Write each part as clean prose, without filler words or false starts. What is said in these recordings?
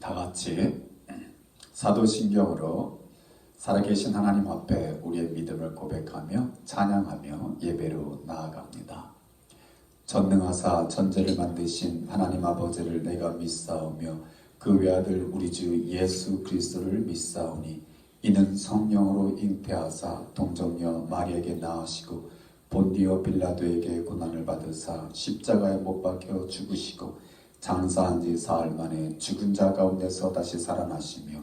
다 같이 사도신경으로 살아계신 하나님 앞에 우리의 믿음을 고백하며 찬양하며 예배로 나아갑니다. 전능하사 천지를 만드신 하나님 아버지를 내가 믿사오며 그 외아들 우리 주 예수 그리스도를 믿사오니 이는 성령으로 잉태하사 동정녀 마리에게 낳으시고 본디오 빌라도에게 고난을 받으사 십자가에 못 박혀 죽으시고 장사한 지 사흘 만에 죽은 자 가운데서 다시 살아나시며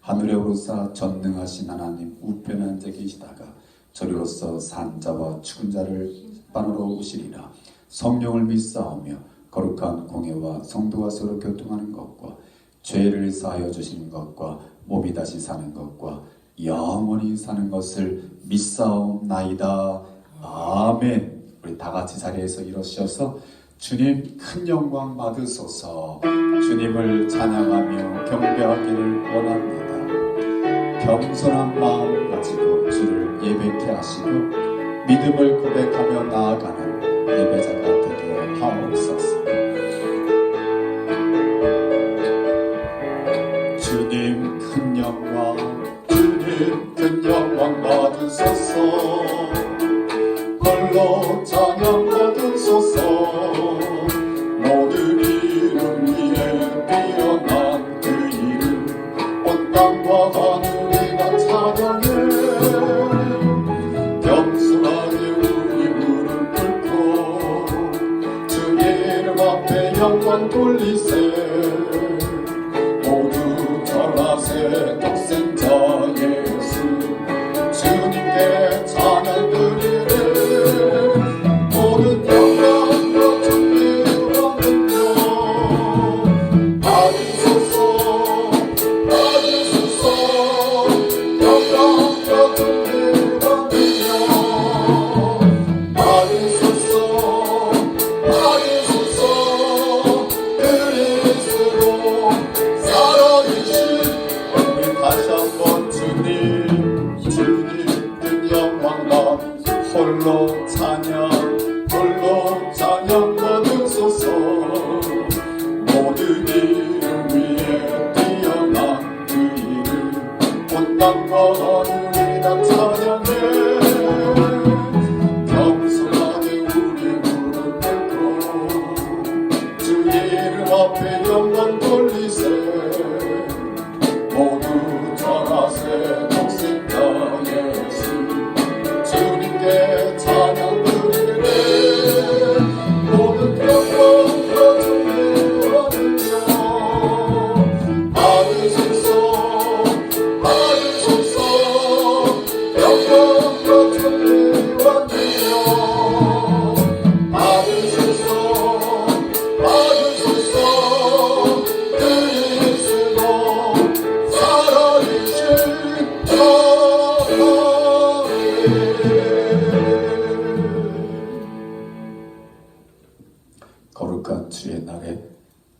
하늘에 오르사 전능하신 하나님 우편에 앉아 계시다가 저리로서 산 자와 죽은 자를 반으로 오시리라. 성령을 믿사오며 거룩한 공회와 성도가 서로 교통하는 것과 죄를 사하여 주시는 것과 몸이 다시 사는 것과 영원히 사는 것을 믿사옵나이다. 아멘. 우리 다 같이 자리에서 일어서셔서 주님 큰 영광 받으소서. 주님을 찬양하며 경배하기를 원합니다. 겸손한 마음 가지고 주를 예배케 하시고 믿음을 고백하며 나아가는 예배자가 되게 하옵소서. 주님 큰 영광, 주님 큰 영광 받으소서. 홀로 찬양 받으소서. 모든 이름 위에 뛰어난 그 이름 온 땅과 하늘이 다 찬양해. 겸손하게 우리 무릎 꿇고 주 이름 앞에 영광 돌리세. 모두 절하세. 독생자 예수 주님께 찬양 드리네. 모든 영광과 존귀와 능력 받으소서. 받으소서. 영광과 존귀와 능력 받으소서. 받으소서. 그리스도 살아계신 우리 다시 한번 주님 큰 영광만 홀로 찬양 받으소서. 모든 이름 위에 뛰어난 그 이름 온 땅과 하늘이 다 찬양해. 겸손하게 우리 무릎 꿇고 주 이름 앞에 영광 돌리세. 모두 절하세. 독생자 예수 주님께 찬양 드리네. 모든 영광과 존귀와 능력 받으소서. 받으소서. 영광과 존귀와 능력 받으소서. 받으소서. 그리스도 살아계신 거룩한 주의 날에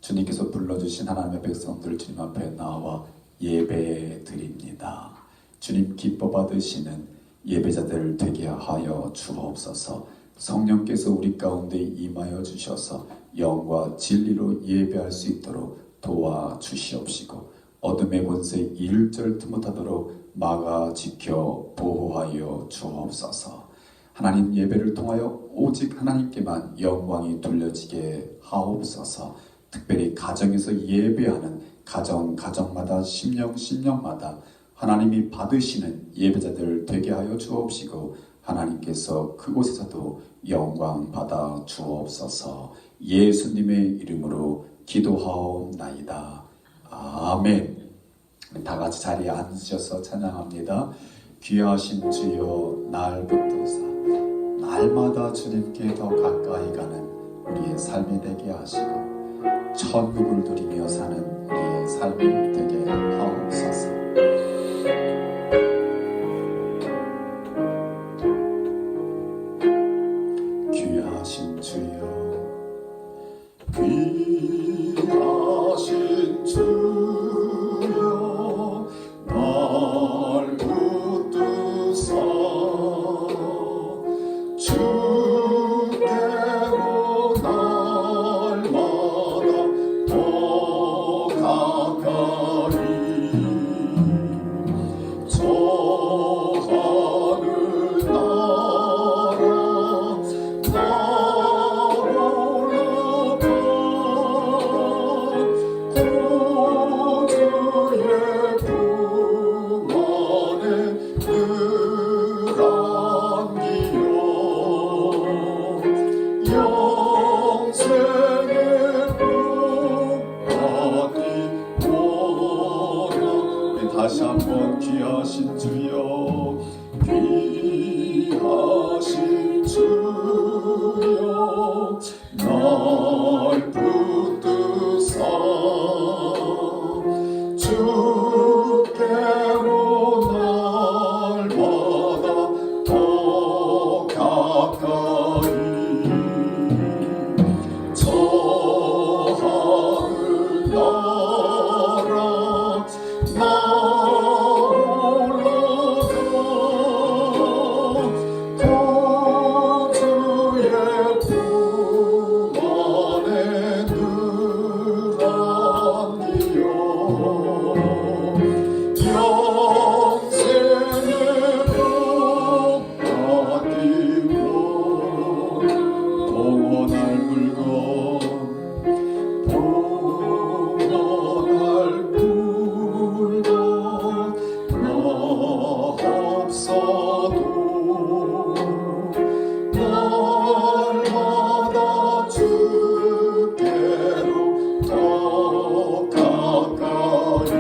주님께서 불러주신 하나님의 백성들 주님 앞에 나와 예배 드립니다. 주님 기뻐 받으시는 예배자들 되게 하여 주옵소서. 성령께서 우리 가운데 임하여 주셔서 영과 진리로 예배할 수 있도록 도와주시옵시고 어둠의 권세 일절 틈못하도록 막아 지켜 보호하여 주옵소서. 하나님 예배를 통하여 오직 하나님께만 영광이 돌려지게 하옵소서. 특별히 가정에서 예배하는 가정마다 심령마다 하나님이 받으시는 예배자들 되게 하여 주옵시고 하나님께서 그곳에서도 영광 받아 주옵소서. 예수님의 이름으로 기도하옵나이다. 아멘. 다 같이 자리에 앉으셔서 찬양합니다. 귀하신 주여 날 붙드사 날마다 주님께 더 가까이 가는 우리의 삶이 되게 하시고 천국을 누리며 사는 우리의 삶이 되게 하옵소서. 귀하신 주여 귀하신 주여 날 붙드사 주께로 날마다 다시 한번 귀하신 주여, 귀하신 주여, 날 붙드사 주께로 날마다 더 가까이 저 하늘 나라 올라가 주의 품 안에 늘 안기요 영생의 복 받기로 동원할 물건 나 없어도 날마다 주께로 더 가까이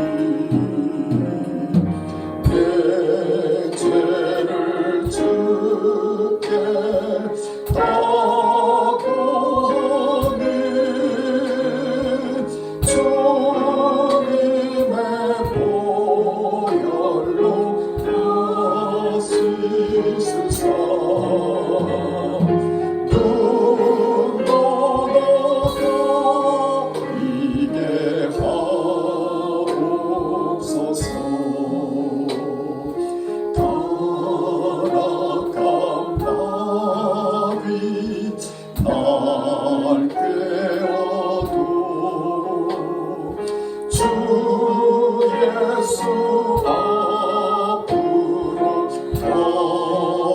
내 죄를 주께 다 구하니 주님의 보혈로 씻으사 눈 떠나가 이게 하옵소서 타락한 마귀 날 깨어도 주 예수 앞으로 더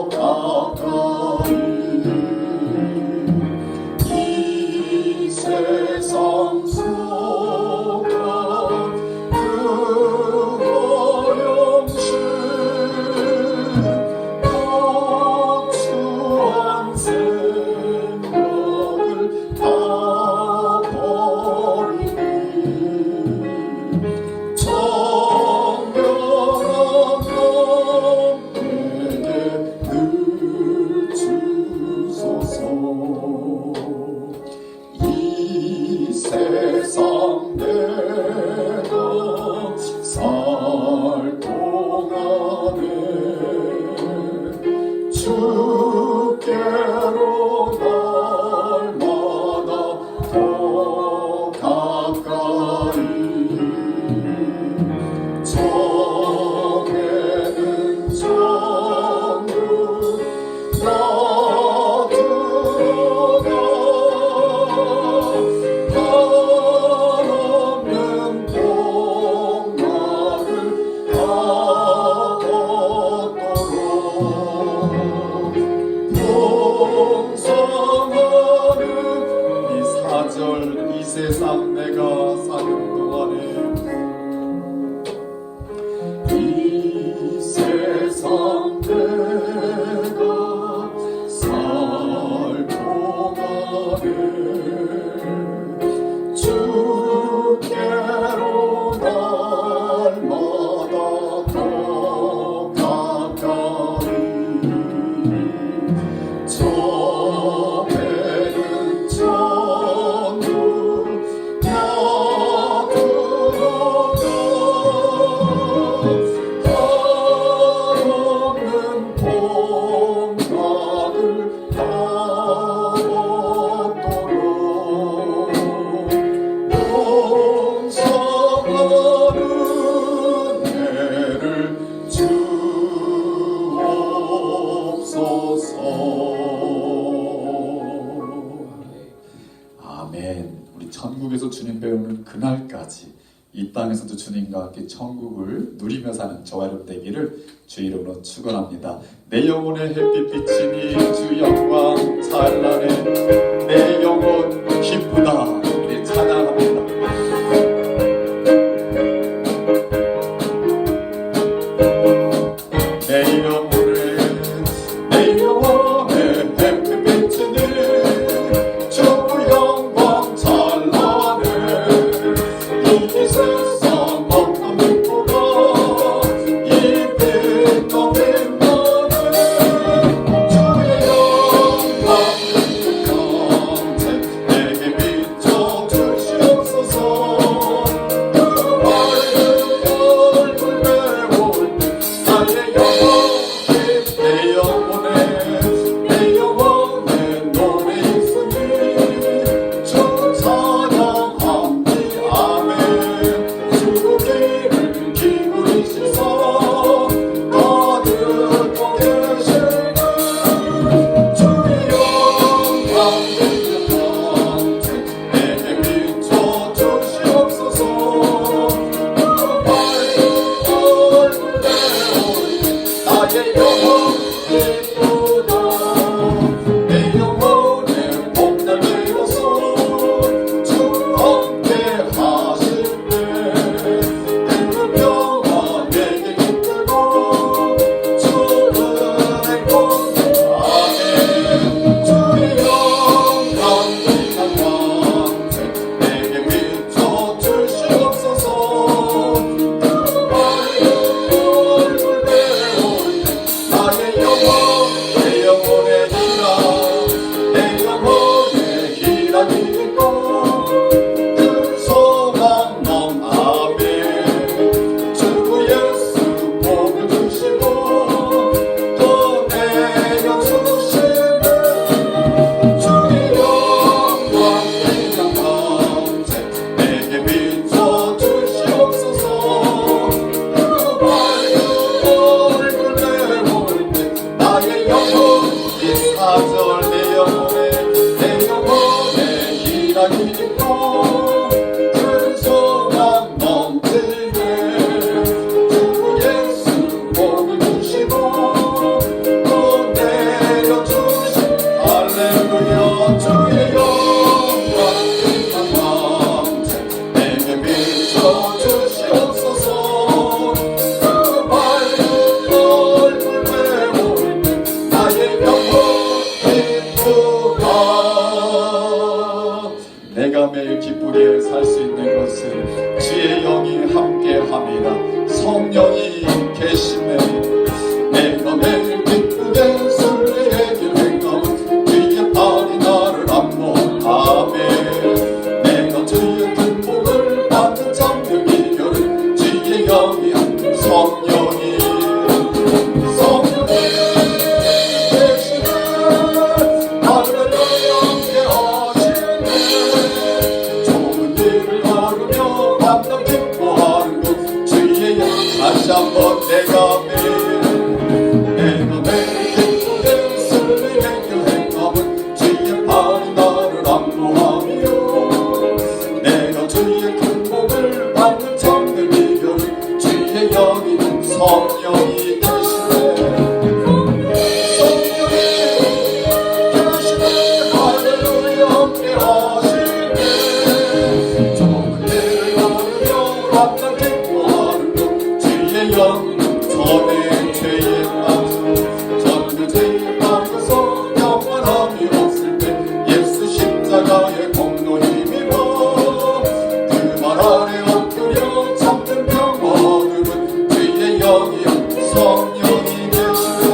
가까이 이 세상 속아 그 어영신 각수한 생각을 다 버리니 청명한 내게 늘 주소서 이 세상 내가 살 동안에 주께로 날마다 더 가까이 정에는 정루 나 들어가 한없는 복락을 다 얻도록 풍성하는 이 사절 이 세상 내가 사는 동안에 이 세상 내가 살 동안에 주께로 날마다 더 가까이 저 배는 전부 나 들어가 한없는 복락을 다 얻도록 용서하는 은혜를 주옵소서. 아멘. 우리 천국에서 주님 배우는 그날까지 이 땅에서도 주님과 함께 천국을 누리며 사는 저와 여러분 되기를 주 이름으로 축원합니다. 내 영혼의 햇빛 비치니 주 영광 찬란해 내 영혼 기쁘다. 우리 찬양합니다. 내 영혼의 햇빛 비치니 주 영광 찬란해 이 세상 어떤 기쁘다 고백합니다. 성령이 계시네. 내가 매일 기쁘게 순례의 행함은 주의 팔이 나를 안보하네. 내가 주의 큰 복을 받는 참된 비결은 주의 영이 성령이 계시네. 할렐루야 함께 하시네. 좋은 일을 걸으며 만남 기뻐하는 것 주의 영. 다시 한번 내가 매일 기쁘게 순례의 행함은 주의 팔이 나를 안보하며 내가 주의 큰 복을 받는 참된 비결은 주의 영이 성령이 계시네. 성령이 계시네. 할렐루야 함께 하시네. 좋은 일을 걸으며 만남 기뻐하는 것 주의 영. 전의 죄에 빠져 전그 죄에 빠져서 영원함이 없을 때 예수 십자가의 공로 힘입어 그 말 아래 엎드려 참된 평화 얻음은 주의 영이 성령이 계시네.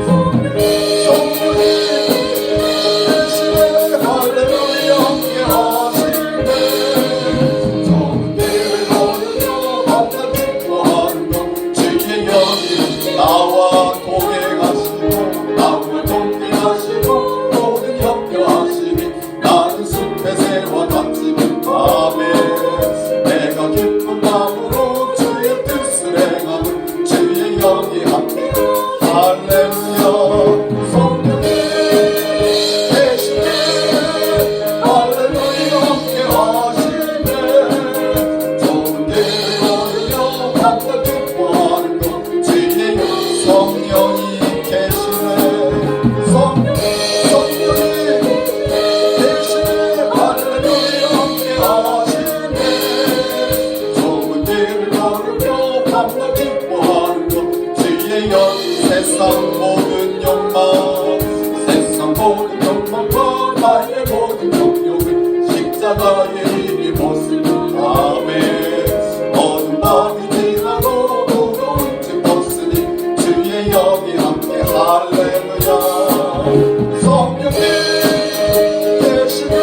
성령이 계시네. 할렐루야 함께 하시네. 좋은 일을 걸으며 만남 기뻐하는 것 주의 영이 나와 동행하시고 나와 동행하시고 모든 협력하시니 나는 숲의 새와 같이 아멘. 내가 기쁜 마음으로 주의 뜻을 행함은 주의 영이 함께 할렐루야. 성령이 계시네. 할렐루야 함께 하시네. 좋은 일을 걸으며 만남 기뻐하는 것 주의 영. 성령이 계시네. 성령이 계시네. 할렐루야 함께 하시네. 좋은 일을 걸으며 만남 기뻐하는 것 주의 영. 세상 모든 욕망 세상 모든 욕망과 나의 모든 정욕은 십자가의 힘이 못을 아멘. 어둠 밤이 지나고 무거운 짐 벗으니 주의 영이 함께 할렐루야. 성령이 계시네.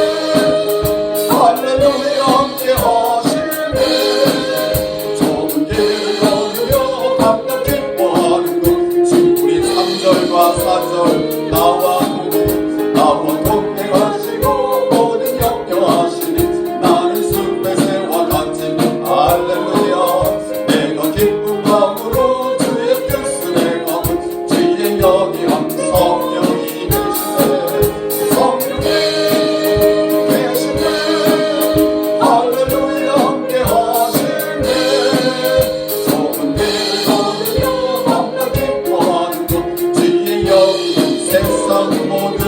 할렐루야 함께 하시네. 좋은 일을 걸으며 만남 기뻐하는 것 우리 3절과 4절 나와 동행하시고 모든 염려하시니 나는 숲의 새와 같이 할렐루야. 내가 기쁜 마음으로 주의 뜻을 행함은 주의 영이 성령이 계시네. 성령이 계시네. 할렐루야 함께 하시네. 좋은 일을 걸으며 만남 기뻐하는 것 주의 영이 세상 모든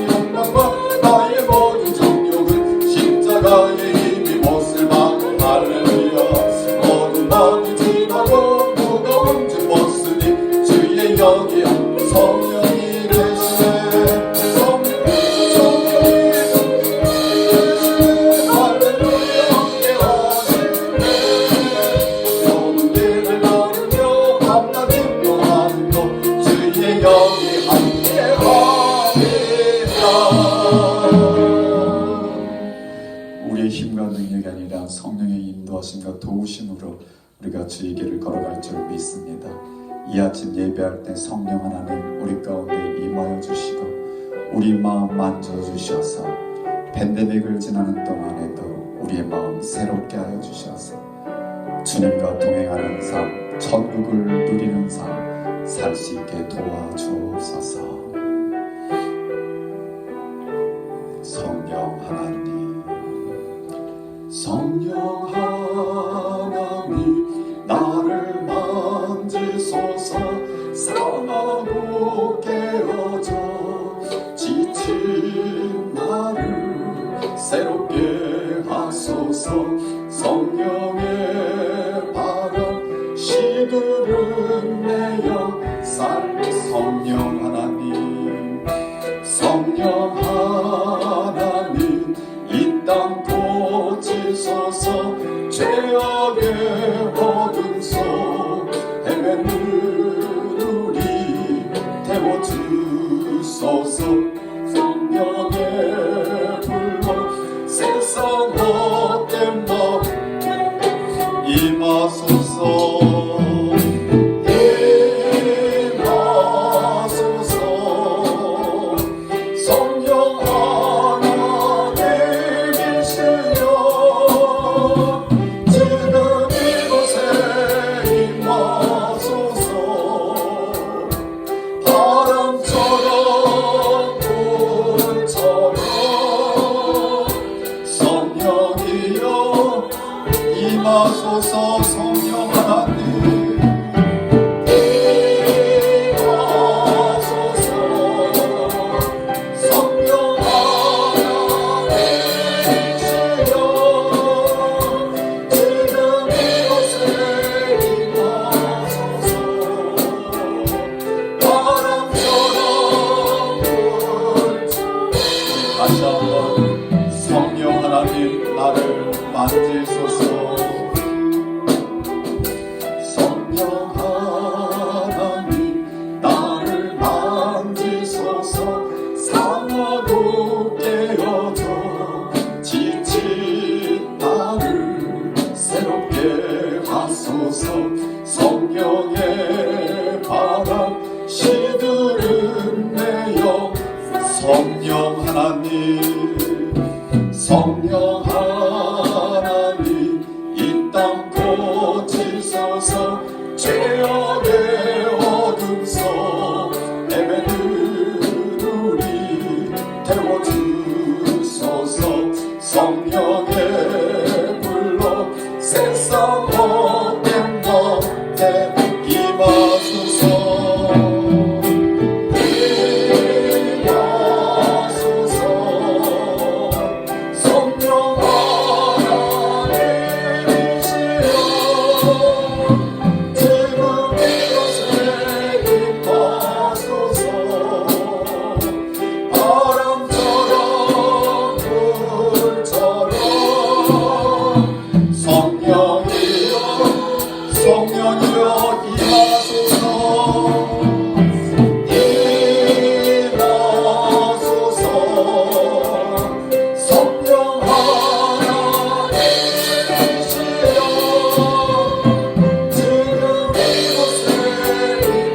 욕망과 나의 모든 정욕은 십자가의 힘이 못을 막고 할렐루야. 어둠 밤이 지나고 무거운 짐 벗으니 주의 영이 성령이 계시네. 성령이 계시네. 할렐루야 함께 하시네. 좋은 일을 걸으며 만남 기뻐하는 것 주의 영이 함께 합니다. 우리의 힘과 능력이 아니라 성령의 인도하심과 도우심으로 우리가 주의 길을 걸어갈 줄 믿습니다. 이 아침 예배할 때 성령 하나님 우리 가운데 임하여 주시고 우리 마음 만져주셔서 팬데믹을 지나는 동안에도 우리의 마음 새롭게 하여 주셔서 주님과 동행하는 삶, 천국을 누리는 삶 살 수 있게 도와주옵소서. 성령 하나님, 성령 하나님 나를 만지소서. 상하고 깨어져 지친 나를 새롭게 하소서. 성령의 바람 시들은 내어 살 성령 하나님, 성령 하나님 이 땅 고치소서. 죄악의 어둠 속 헤매는 우리 태워주소서. 성령의 불로 세상 헛된 법 임하소서. 임하소서. 성령 하나님 임하소서. 성령 하나님이시여 지금 이곳에 임하소서. 바람처럼 불처럼 다시 한번 성령 하나님 나를 만지소서. 상하고 깨어져 지친 나를 새롭게 하소서. 성령의 바람 시들은 내 영 성령 하나님 성령 하나님 이 땅 고치소서. 죄악의 어둠 속 헤매는 우리 태워주소서. 성령의 불로 세상 헛된 것에 임하소서. 임하소서. 성령 하나님이시여 지금 이곳에 임하소서. 바람처럼 불처럼 성령이여 성령이여 임하소서. 임하소서. 성령 하나님이시여 지금 이곳에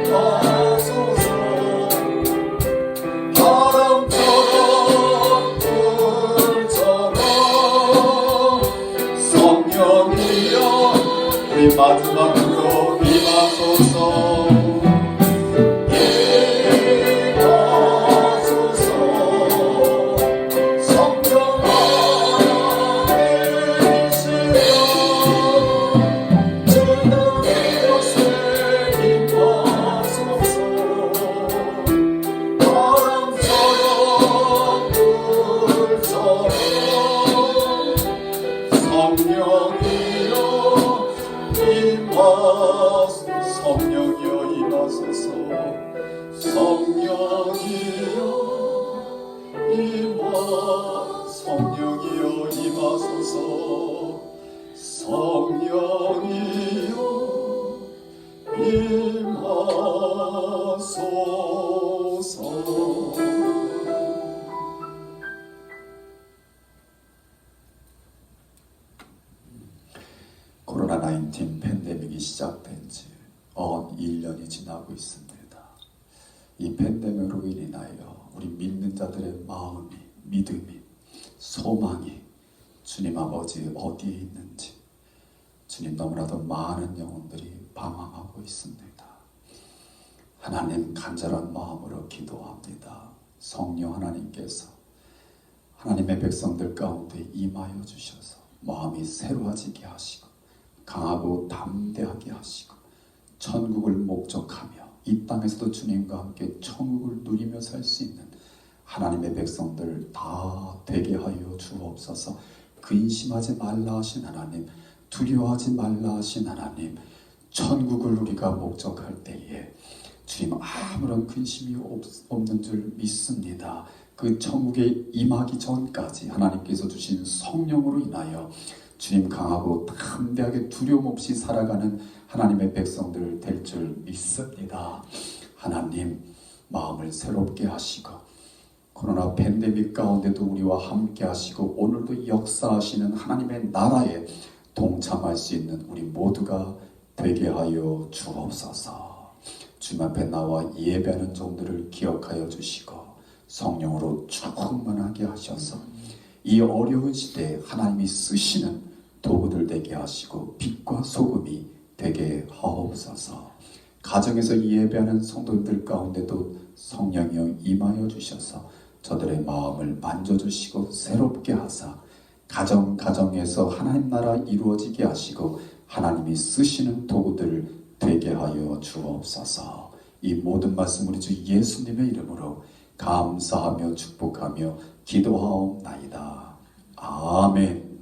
임하소서. 바람처럼 불처럼 성령이여 우리 마지막으로 임하소서. 임하소서. 성령 하나님이시여 지금 이곳에 임하소서. 바람처럼 불처럼 성령이여 성령이여 임하소서. 성령이여 성령이여 임하소서. 성령이여 임하소서. 코로나19 팬데믹이 시작된 지 1년이 지나고 있습니다. 이 팬데믹으로 인하여 우리 믿는 자들의 마음이, 믿음이, 소망이 주님 아버지 어디에 있는지 주님 너무나도 많은 영혼들이 방황하고 있습니다. 하나님 간절한 마음으로 기도합니다. 성령 하나님께서 하나님의 백성들 가운데 임하여 주셔서 마음이 새로워지게 하시고 강하고 담대하게 하시고 천국을 목적하며 이 땅에서도 주님과 함께 천국을 누리며 살 수 있는 하나님의 백성들 다 되게 하여 주옵소서. 근심하지 말라 하신 하나님, 두려워하지 말라 하신 하나님, 천국을 우리가 목적할 때에 주님 아무런 근심이 없는 줄 믿습니다. 그 천국에 임하기 전까지 하나님께서 주신 성령으로 인하여 주님 강하고 담대하게 두려움 없이 살아가는 하나님의 백성들 될 줄 믿습니다. 하나님 마음을 새롭게 하시고 코로나 팬데믹 가운데도 우리와 함께 하시고 오늘도 역사하시는 하나님의 나라에 동참할 수 있는 우리 모두가 되게 하여 주옵소서. 주님 앞에 나와 예배하는 종들을 기억하여 주시고 성령으로 충만하게 하셔서 이 어려운 시대에 하나님이 쓰시는 도구들 되게 하시고 빛과 소금이 되게 하옵소서. 가정에서 예배하는 성도들 가운데도 성령이 임하여 주셔서 저들의 마음을 만져주시고 새롭게 하사 가정에서 하나님 나라 이루어지게 하시고 하나님이 쓰시는 도구들 되게 하여 주옵소서. 이 모든 말씀 우리 주 예수님의 이름으로 감사하며 축복하며 기도하옵나이다. 아멘.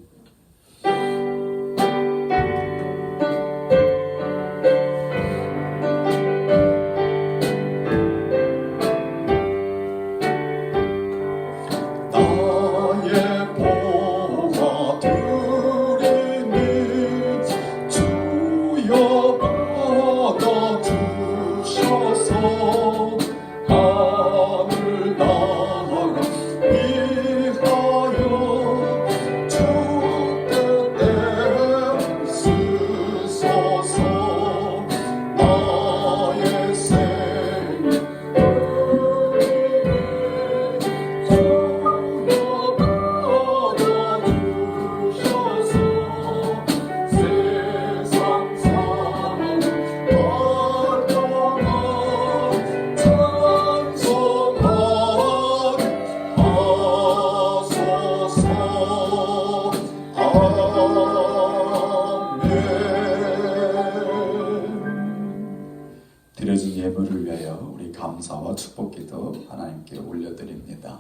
드려진 예물을 위하여 우리 감사와 축복기도 하나님께 올려드립니다.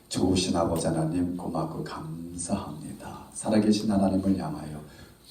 좋으신 아버지 하나님 고맙고 감사합니다. 살아계신 하나님을 향하여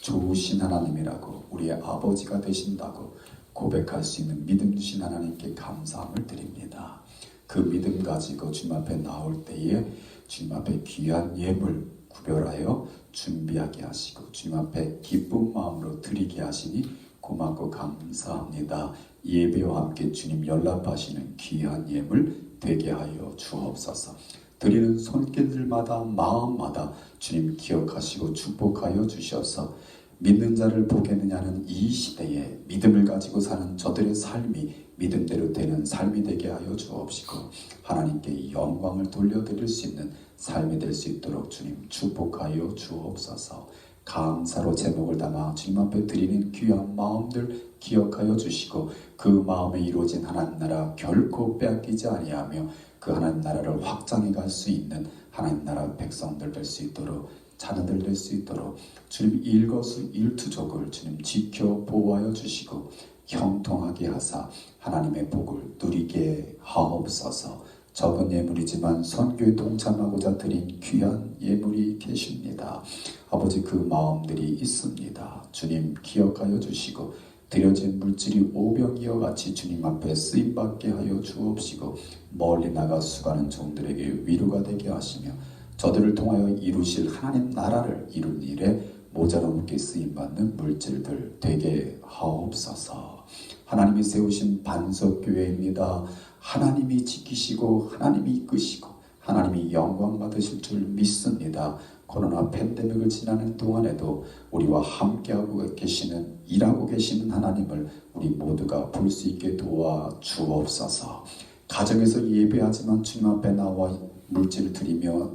좋으신 하나님이라고 우리의 아버지가 되신다고 고백할 수 있는 믿음 주신 하나님께 감사함을 드립니다. 그 믿음 가지고 주님 앞에 나올 때에 주님 앞에 귀한 예물 구별하여 준비하게 하시고 주님 앞에 기쁜 마음으로 드리게 하시니 고맙고 감사합니다. 예배와 함께 주님 연락하시는 귀한 예물 되게 하여 주옵소서. 드리는 손길들마다 마음마다 주님 기억하시고 축복하여 주셔서 믿는 자를 보겠느냐는 이 시대에 믿음을 가지고 사는 저들의 삶이 믿음대로 되는 삶이 되게 하여 주옵시고 하나님께 영광을 돌려드릴 수 있는 삶이 될 수 있도록 주님 축복하여 주옵소서. 감사로 제목을 담아 주님 앞에 드리는 귀한 마음들 기억하여 주시고 그 마음에 이루어진 하나님 나라 결코 빼앗기지 아니하며 그 하나님 나라를 확장해 갈 수 있는 하나님 나라 백성들 될 수 있도록 자녀들 될 수 있도록 주님 일거수일투족을 주님 지켜 보호하여 주시고 형통하게 하사 하나님의 복을 누리게 하옵소서. 적은 예물이지만 선교에 동참하고자 드린 귀한 예물이 계십니다. 아버지 그 마음들이 있습니다. 주님 기억하여 주시고 드려진 물질이 오병이어 같이 주님 앞에 쓰임받게 하여 주옵시고 멀리 나가 수고하는 종들에게 위로가 되게 하시며 저들을 통하여 이루실 하나님 나라를 이룬 일에 모자라먹게 쓰임받는 물질들 되게 하옵소서. 하나님이 세우신 반석교회입니다. 하나님이 지키시고 하나님이 이끄시고 하나님이 영광 받으실 줄 믿습니다. 코로나 팬데믹을 지나는 동안에도 우리와 함께하고 계시는 일하고 계시는 하나님을 우리 모두가 볼 수 있게 도와 주옵소서. 가정에서 예배하지만 주님 앞에 나와 물질을 드리며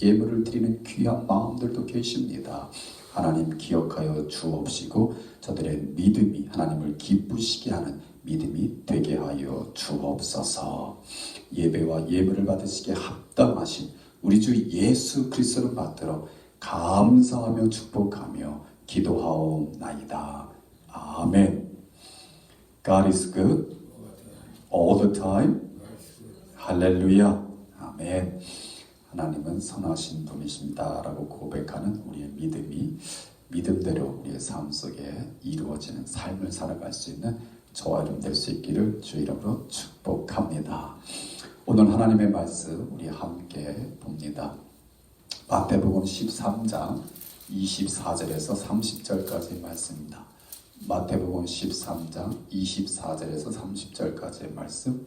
예물을 드리는 귀한 마음들도 계십니다. 하나님 기억하여 주옵시고 저들의 믿음이 하나님을 기쁘시게 하는 믿음이 되게 하여 주옵소서. 예배와 예물을 받으시기에 합당하신 우리 주 예수 그리스도를 받들어 감사하며 축복하며 기도하옵나이다. 아멘. God is good all the time. 할렐루야. 아멘. 하나님은 선하신 분이십니다 라고 고백하는 우리의 믿음이 믿음대로 우리의 삶 속에 이루어지는 삶을 살아갈 수 있는 저와 여러분 될 수 있기를 주 이름으로 축복합니다. 오늘 하나님의 말씀 우리 함께 봅니다. 마태복음 13장 24절에서 30절까지의 말씀입니다. 마태복음 13장 24절에서 30절까지의 말씀.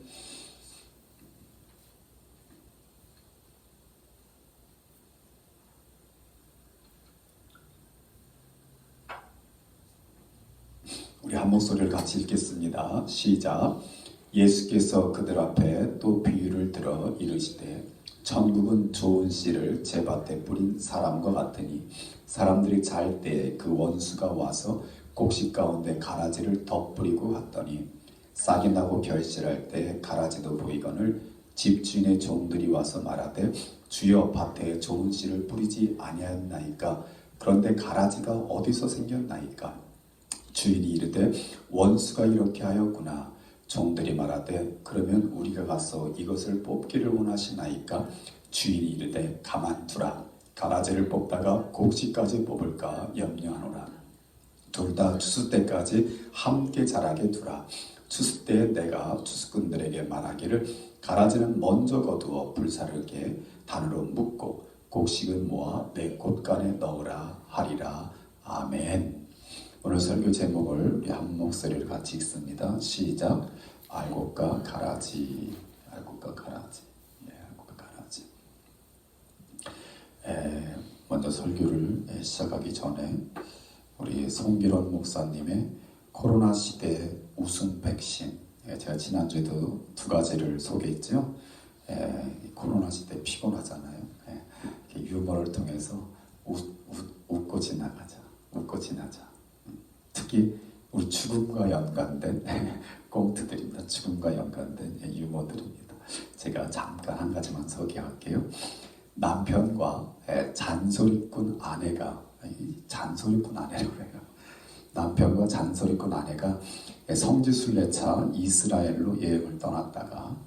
우리 한 목소리를 같이 읽겠습니다. 시작. 예수께서 그들 앞에 또 비유를 들어 이르시되 천국은 좋은 씨를 제 밭에 뿌린 사람과 같으니 사람들이 잘 때 그 원수가 와서 곡식 가운데 가라지를 덧뿌리고 갔더니 싹이 나고 결실할 때 가라지도 보이거늘 집주인의 종들이 와서 말하되 주여 밭에 좋은 씨를 뿌리지 아니하였나이까 그런데 가라지가 어디서 생겼나이까 주인이 이르되 원수가 이렇게 하였구나. 종들이 말하되 그러면 우리가 가서 이것을 뽑기를 원하시나이까 주인이 이르되 가만두라. 가라지를 뽑다가 곡식까지 뽑을까 염려하노라. 둘 다 추수 때까지 함께 자라게 두라. 추수 때에 내가 추수꾼들에게 말하기를 가라지는 먼저 거두어 불사르게 단으로 묶고 곡식은 모아 내 곳간에 넣으라 하리라. 아멘. 오늘 설교 제목을 한 목소리를 같이 읽습니다. 시작. 알곡과 가라지. 알곡과 가라지. 알곡과 가라지. 먼저 설교를 시작하기 전에 우리 송기론 목사님의 코로나 시대 우승 백신, 제가 지난주에도 두 가지를 소개했죠. 코로나 시대 피곤하잖아요. 유머를 통해서 웃고 지나가자. 웃고 지나자. 특히 우리 죽음과 연관된 꽁트들입니다. 죽음과 연관된 유머들입니다. 제가 잠깐 한 가지만 소개할게요. 남편과 잔소리꾼 아내가, 잔소리꾼 아내라고 해요. 남편과 잔소리꾼 아내가 성지순례차 이스라엘로 여행을 떠났다가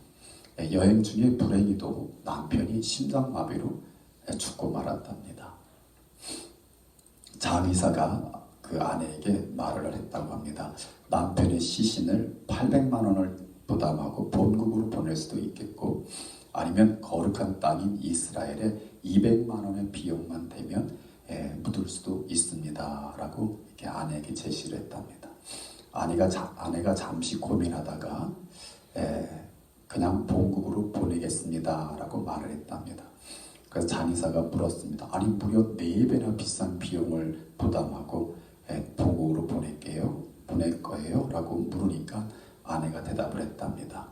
여행 중에 불행히도 남편이 심장마비로 죽고 말았답니다. 장의사가 그 아내에게 말을 했다고 합니다. 남편의 시신을 800만 원을 부담하고 본국으로 보낼 수도 있겠고 아니면 거룩한 땅인 이스라엘에 200만 원의 비용만 되면 묻을 수도 있습니다. 라고 이렇게 아내에게 제시를 했답니다. 아내가 잠시 고민하다가 그냥 본국으로 보내겠습니다. 라고 말을 했답니다. 그래서 장의사가 물었습니다. 아니 무려 4배나 비싼 비용을 부담하고 본국으로 보낼 거예요? 라고 물으니까 아내가 대답을 했답니다.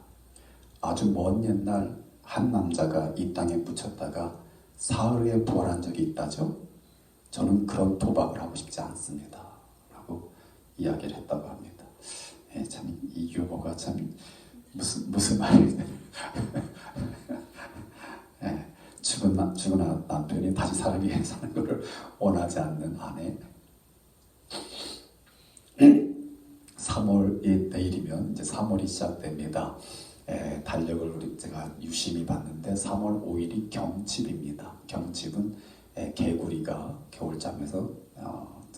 아주 먼 옛날 한 남자가 이 땅에 묻혔다가 사흘에 부활한 적이 있다죠? 저는 그런 도박을 하고 싶지 않습니다. 라고 이야기를 했다고 합니다. 참 이 유머가 참 무슨 말이냐. 죽은 남편이 다시 살기 위해 사는 것을 원하지 않는 아내. 3월 내일이면 이제 3월이 시작됩니다. 달력을 제가 유심히 봤는데 3월 5일이 경칩입니다. 경칩은 개구리가 겨울잠에서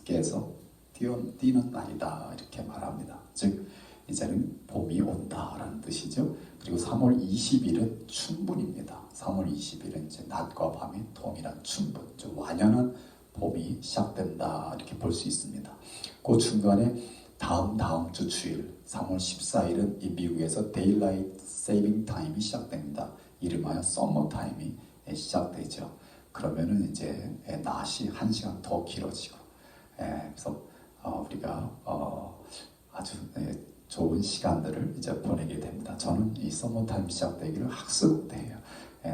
깨서 뛰는 날이다 이렇게 말합니다. 즉 이제는 봄이 온다라는 뜻이죠. 그리고 3월 20일은 춘분입니다. 3월 20일은 이제 낮과 밤이 동일한 춘분, 좀 완연한 봄이 시작된다 이렇게 볼 수 있습니다. 그 중간에 다음 주 주일 3월 14일은 이 미국에서 데일라이트 세이빙 타임이 시작됩니다. 이름하여 서머 타임이 시작되죠. 그러면은 이제 낮이 1시간 더 길어지고 그래서 우리가 아주 좋은 시간들을 이제 보내게 됩니다. 저는 이 서머 타임 시작되기를 학습돼요.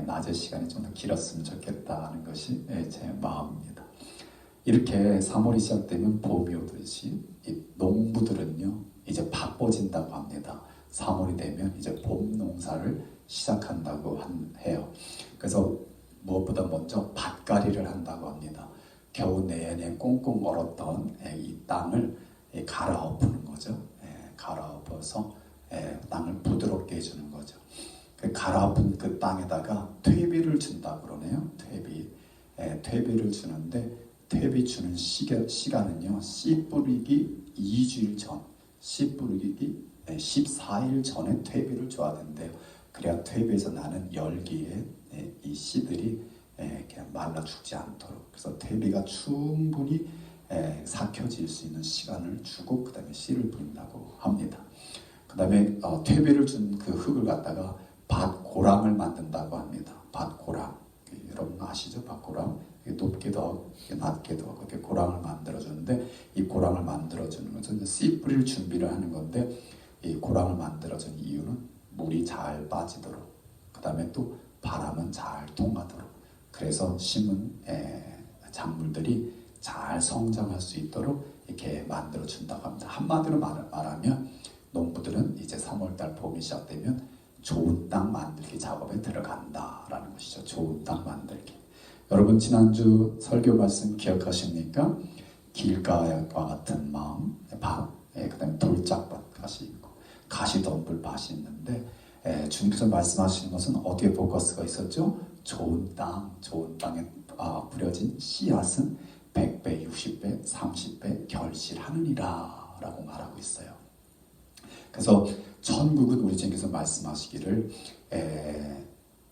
낮의 시간이 좀 더 길었으면 좋겠다는 것이 제 마음입니다. 이렇게 3월이 시작되면 봄이 오듯이 이 농부들은요 이제 바빠진다고 합니다. 3월이 되면 이제 봄 농사를 시작한다고 해요. 그래서 무엇보다 먼저 밭갈이를 한다고 합니다. 겨우 내내 꽁꽁 얼었던 이 땅을 갈아엎는 거죠. 갈아엎어서 땅을 부드럽게 해주는 거죠. 그 갈아엎은 그 땅에다가 퇴비를 준다고 그러네요. 퇴비를 주는데 퇴비 주는 시간은요 씨 뿌리기 2주일 전, 씨 뿌리기 14일 전에 퇴비를 줘야 된대요. 그래야 퇴비에서 나는 열기에 이 씨들이 이렇게 말라 죽지 않도록, 그래서 퇴비가 충분히 삭혀질 수 있는 시간을 주고 그 다음에 씨를 뿌린다고 합니다. 그 다음에 퇴비를 준 그 흙을 갖다가 밭고랑을 만든다고 합니다. 밭고랑, 여러분 아시죠? 밭고랑, 높게도 하고 낮게도 하고 이렇게 고랑을 만들어주는데, 이 고랑을 만들어주는 것은 씨 뿌릴 준비를 하는 건데, 이 고랑을 만들어준 이유는 물이 잘 빠지도록, 그 다음에 또 바람은 잘 통하도록, 그래서 심은 작물들이 잘 성장할 수 있도록 이렇게 만들어준다고 합니다. 한마디로 말하면 농부들은 이제 3월달 봄이 시작되면 좋은 땅 만들기 작업에 들어간다라는 것이죠. 좋은 땅 만들기. 여러분 지난주 설교 말씀 기억하십니까? 길가와 같은 마음, 밭, 그 다음에 돌짝밭 있고 가시덤불 밭이 있는데, 주님께서 말씀하시는 것은 어디에 포커스가 있었죠? 좋은 땅에 뿌려진 씨앗은 100배, 60배, 30배 결실하느니라 라고 말하고 있어요. 그래서 천국은 우리 주님께서 말씀하시기를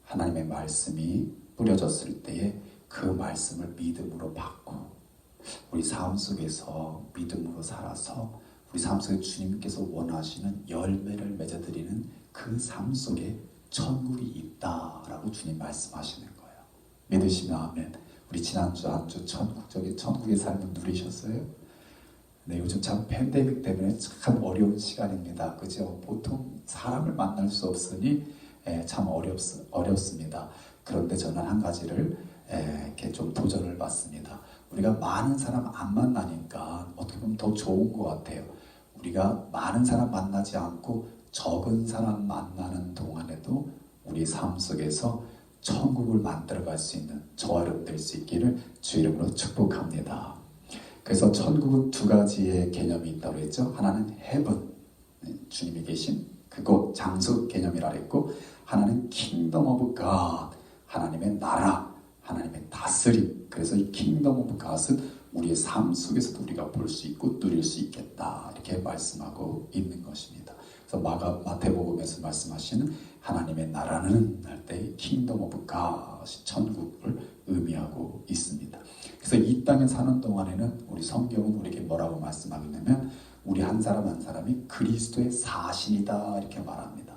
하나님의 말씀이 뿌려졌을 때에 그 말씀을 믿음으로 받고 우리 삶 속에서 믿음으로 살아서 우리 삶 속에 주님께서 원하시는 열매를 맺어드리는 그 삶 속에 천국이 있다라고 주님 말씀하시는 거예요. 믿으시면 아멘. 우리 지난주 안주 천국적인 천국의 삶을 누리셨어요? 네, 요즘 참 팬데믹 때문에 참 어려운 시간입니다. 그죠? 보통 사람을 만날 수 없으니 참 어렵습니다. 그런데 저는 한 가지를 이렇게 좀 도전을 받습니다. 우리가 많은 사람 안 만나니까 어떻게 보면 더 좋은 것 같아요. 우리가 많은 사람 만나지 않고 적은 사람 만나는 동안에도 우리 삶 속에서 천국을 만들어갈 수 있는 저와 여러분 될 수 있기를 주 이름으로 축복합니다. 그래서 천국은 두 가지의 개념이 있다고 했죠. 하나는 heaven, 주님이 계신 그곳 장소 개념이라 했고, 하나는 kingdom of God, 하나님의 나라, 하나님의 다스림. 그래서 이 kingdom of God은 우리의 삶 속에서도 우리가 볼 수 있고 누릴 수 있겠다, 이렇게 말씀하고 있는 것입니다. 그래서 마태복음에서 말씀하시는 하나님의 나라는 할 때 kingdom of God, 천국을 의미하고 있습니다. 그래서 이 땅에 사는 동안에는 우리 성경은 우리에게 뭐라고 말씀하냐면 우리 한 사람 한 사람이 그리스도의 사신이다 이렇게 말합니다.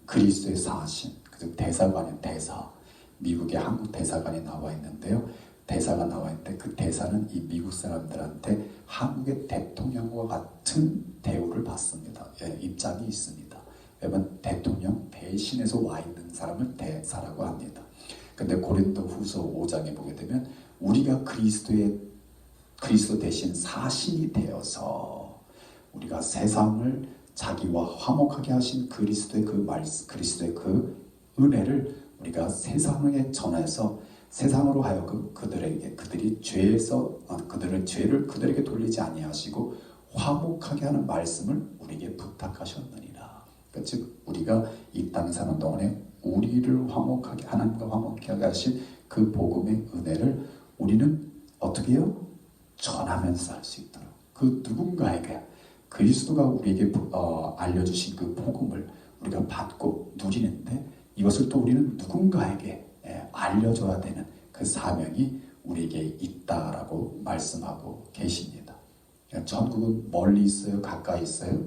그리스도의 사신, 그 대사관의 대사, 미국의 한국 대사관이 나와 있는데요. 대사가 나와 있는데 그 대사는 이 미국 사람들한테 한국의 대통령과 같은 대우를 받습니다. 입장이 있습니다. 왜냐하면 대통령 대신해서 와 있는 사람을 대사라고 합니다. 근데 고린도 후서 5장에 보게 되면 우리가 그리스도 대신 사신이 되어서 우리가 세상을 자기와 화목하게 하신 그리스도의 그 은혜를 우리가 세상에 전해서 세상으로 하여금 그들이 죄를 그들에게 돌리지 아니하시고 화목하게 하는 말씀을 우리에게 부탁하셨느니라. 그러니까 즉 우리가 이 땅에 사는 동안에 우리를 화목하게 하나님과 화목하게 하신 그 복음의 은혜를 우리는 어떻게 해요? 전하면서 살 수 있도록 그 누군가에게 그리스도가 우리에게 알려주신 그 복음을 우리가 받고 누리는데 이것을 또 우리는 누군가에게 알려줘야 되는 그 사명이 우리에게 있다라고 말씀하고 계십니다. 천국은 멀리 있어요? 가까이 있어요?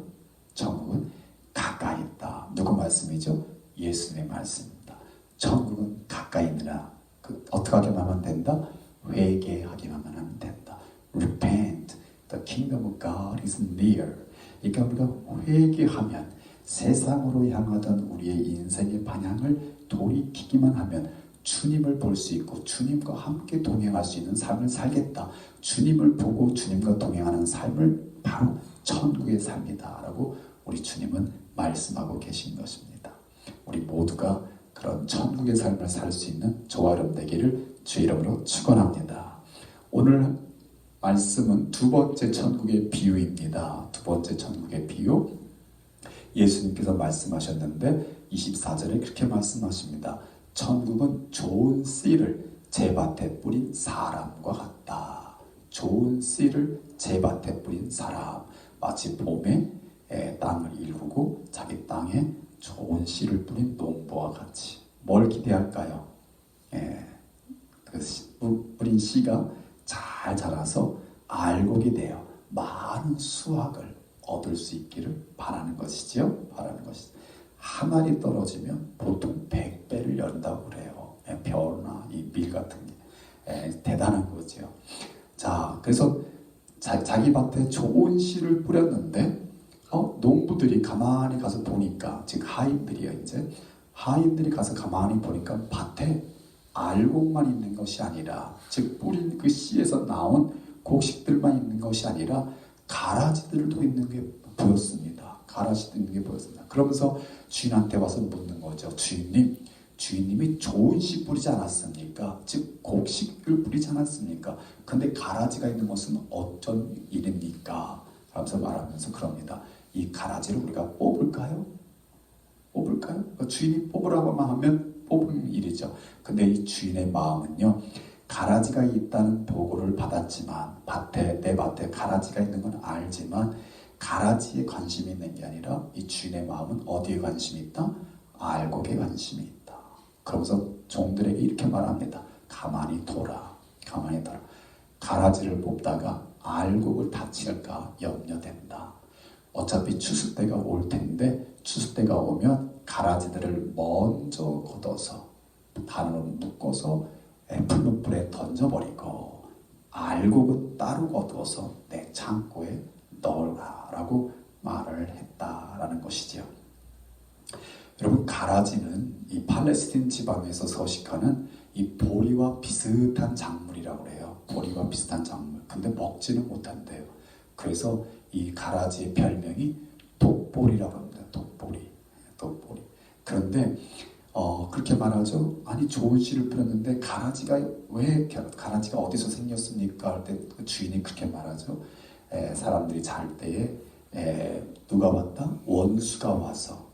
천국은 가까이 있다. 누구 말씀이죠? 예수님의 말씀입니다. 천국은 가까이 있느라 어떻게 하기만 하면 된다? 회개하기만 하면 된다. Repent. The kingdom of God is near. 그러니까 우리가 회개하면 세상으로 향하던 우리의 인생의 방향을 돌이키기만 하면 주님을 볼 수 있고 주님과 함께 동행할 수 있는 삶을 살겠다. 주님을 보고 주님과 동행하는 삶을 바로 천국의 삶이다 라고 우리 주님은 말씀하고 계신 것입니다. 우리 모두가 그런 천국의 삶을 살 수 있는 저와 여러분 되기를 주 이름으로 축원합니다. 오늘 말씀은 두 번째 천국의 비유입니다. 두 번째 천국의 비유. 예수님께서 말씀하셨는데 24절에 그렇게 말씀하십니다. 천국은 좋은 씨를 제 밭에 뿌린 사람과 같다. 좋은 씨를 제 밭에 뿌린 사람. 마치 봄에 땅을 일구고 자기 땅에 좋은 씨를 뿌린 농부와 같이. 뭘 기대할까요? 뿌린 씨가 잘 자라서 알곡이 되어 많은 수확을 얻을 수 있기를 바라는 것이지요. 바라는 것이죠. 한 알이 떨어지면 보통 100배를 연다고 그래요. 벼나 이 밀 같은 게 대단한 거죠. 자, 그래서 자기 밭에 좋은 씨를 뿌렸는데 농부들이 가만히 가서 보니까, 즉 하인들이요, 이제 하인들이 가서 가만히 보니까 밭에 알곡만 있는 것이 아니라, 즉 뿌린 그 씨에서 나온 곡식들만 있는 것이 아니라 가라지들도 있는 게 보였습니다. 가라지도 있는 게 보였습니다. 그러면서 주인한테 와서 묻는 거죠. 주인님이 좋은 씨 뿌리지 않았습니까? 즉 곡식을 뿌리지 않았습니까? 근데 가라지가 있는 것은 어쩐 일입니까? 하면서 말하면서 그럽니다. 이 가라지를 우리가 뽑을까요? 주인이 뽑으라고만 하면 뽑은 일이죠. 근데 이 주인의 마음은요, 가라지가 있다는 보고를 받았지만, 내 밭에 가라지가 있는 건 알지만 가라지에 관심이 있는 게 아니라 이 주인의 마음은 어디에 관심이 있다? 알곡에 관심이 있다. 그러면서 종들에게 이렇게 말합니다. 가만히 둬라. 가라지를 뽑다가 알곡을 다칠까 염려된다. 어차피 추수 때가 올 텐데 추수 때가 오면 가라지들을 먼저 걷어서 바늘로 묶어서 풀무불에 던져버리고 알곡은 따로 거두어서 내 창고에 넣으라라고 말을 했다라는 것이지요. 여러분, 가라지는 이 팔레스틴 지방에서 서식하는 이 보리와 비슷한 작물이라고 해요. 보리와 비슷한 작물. 근데 먹지는 못한대요. 그래서 이 가라지의 별명이 독보리라고 합니다. 독보리. 그런데 그렇게 말하죠. 아니, 좋은 씨를 뿌렸는데 가라지가 어디서 생겼습니까? 할 때 그 주인이 그렇게 말하죠. 사람들이 잘 때에 누가 왔다? 원수가 와서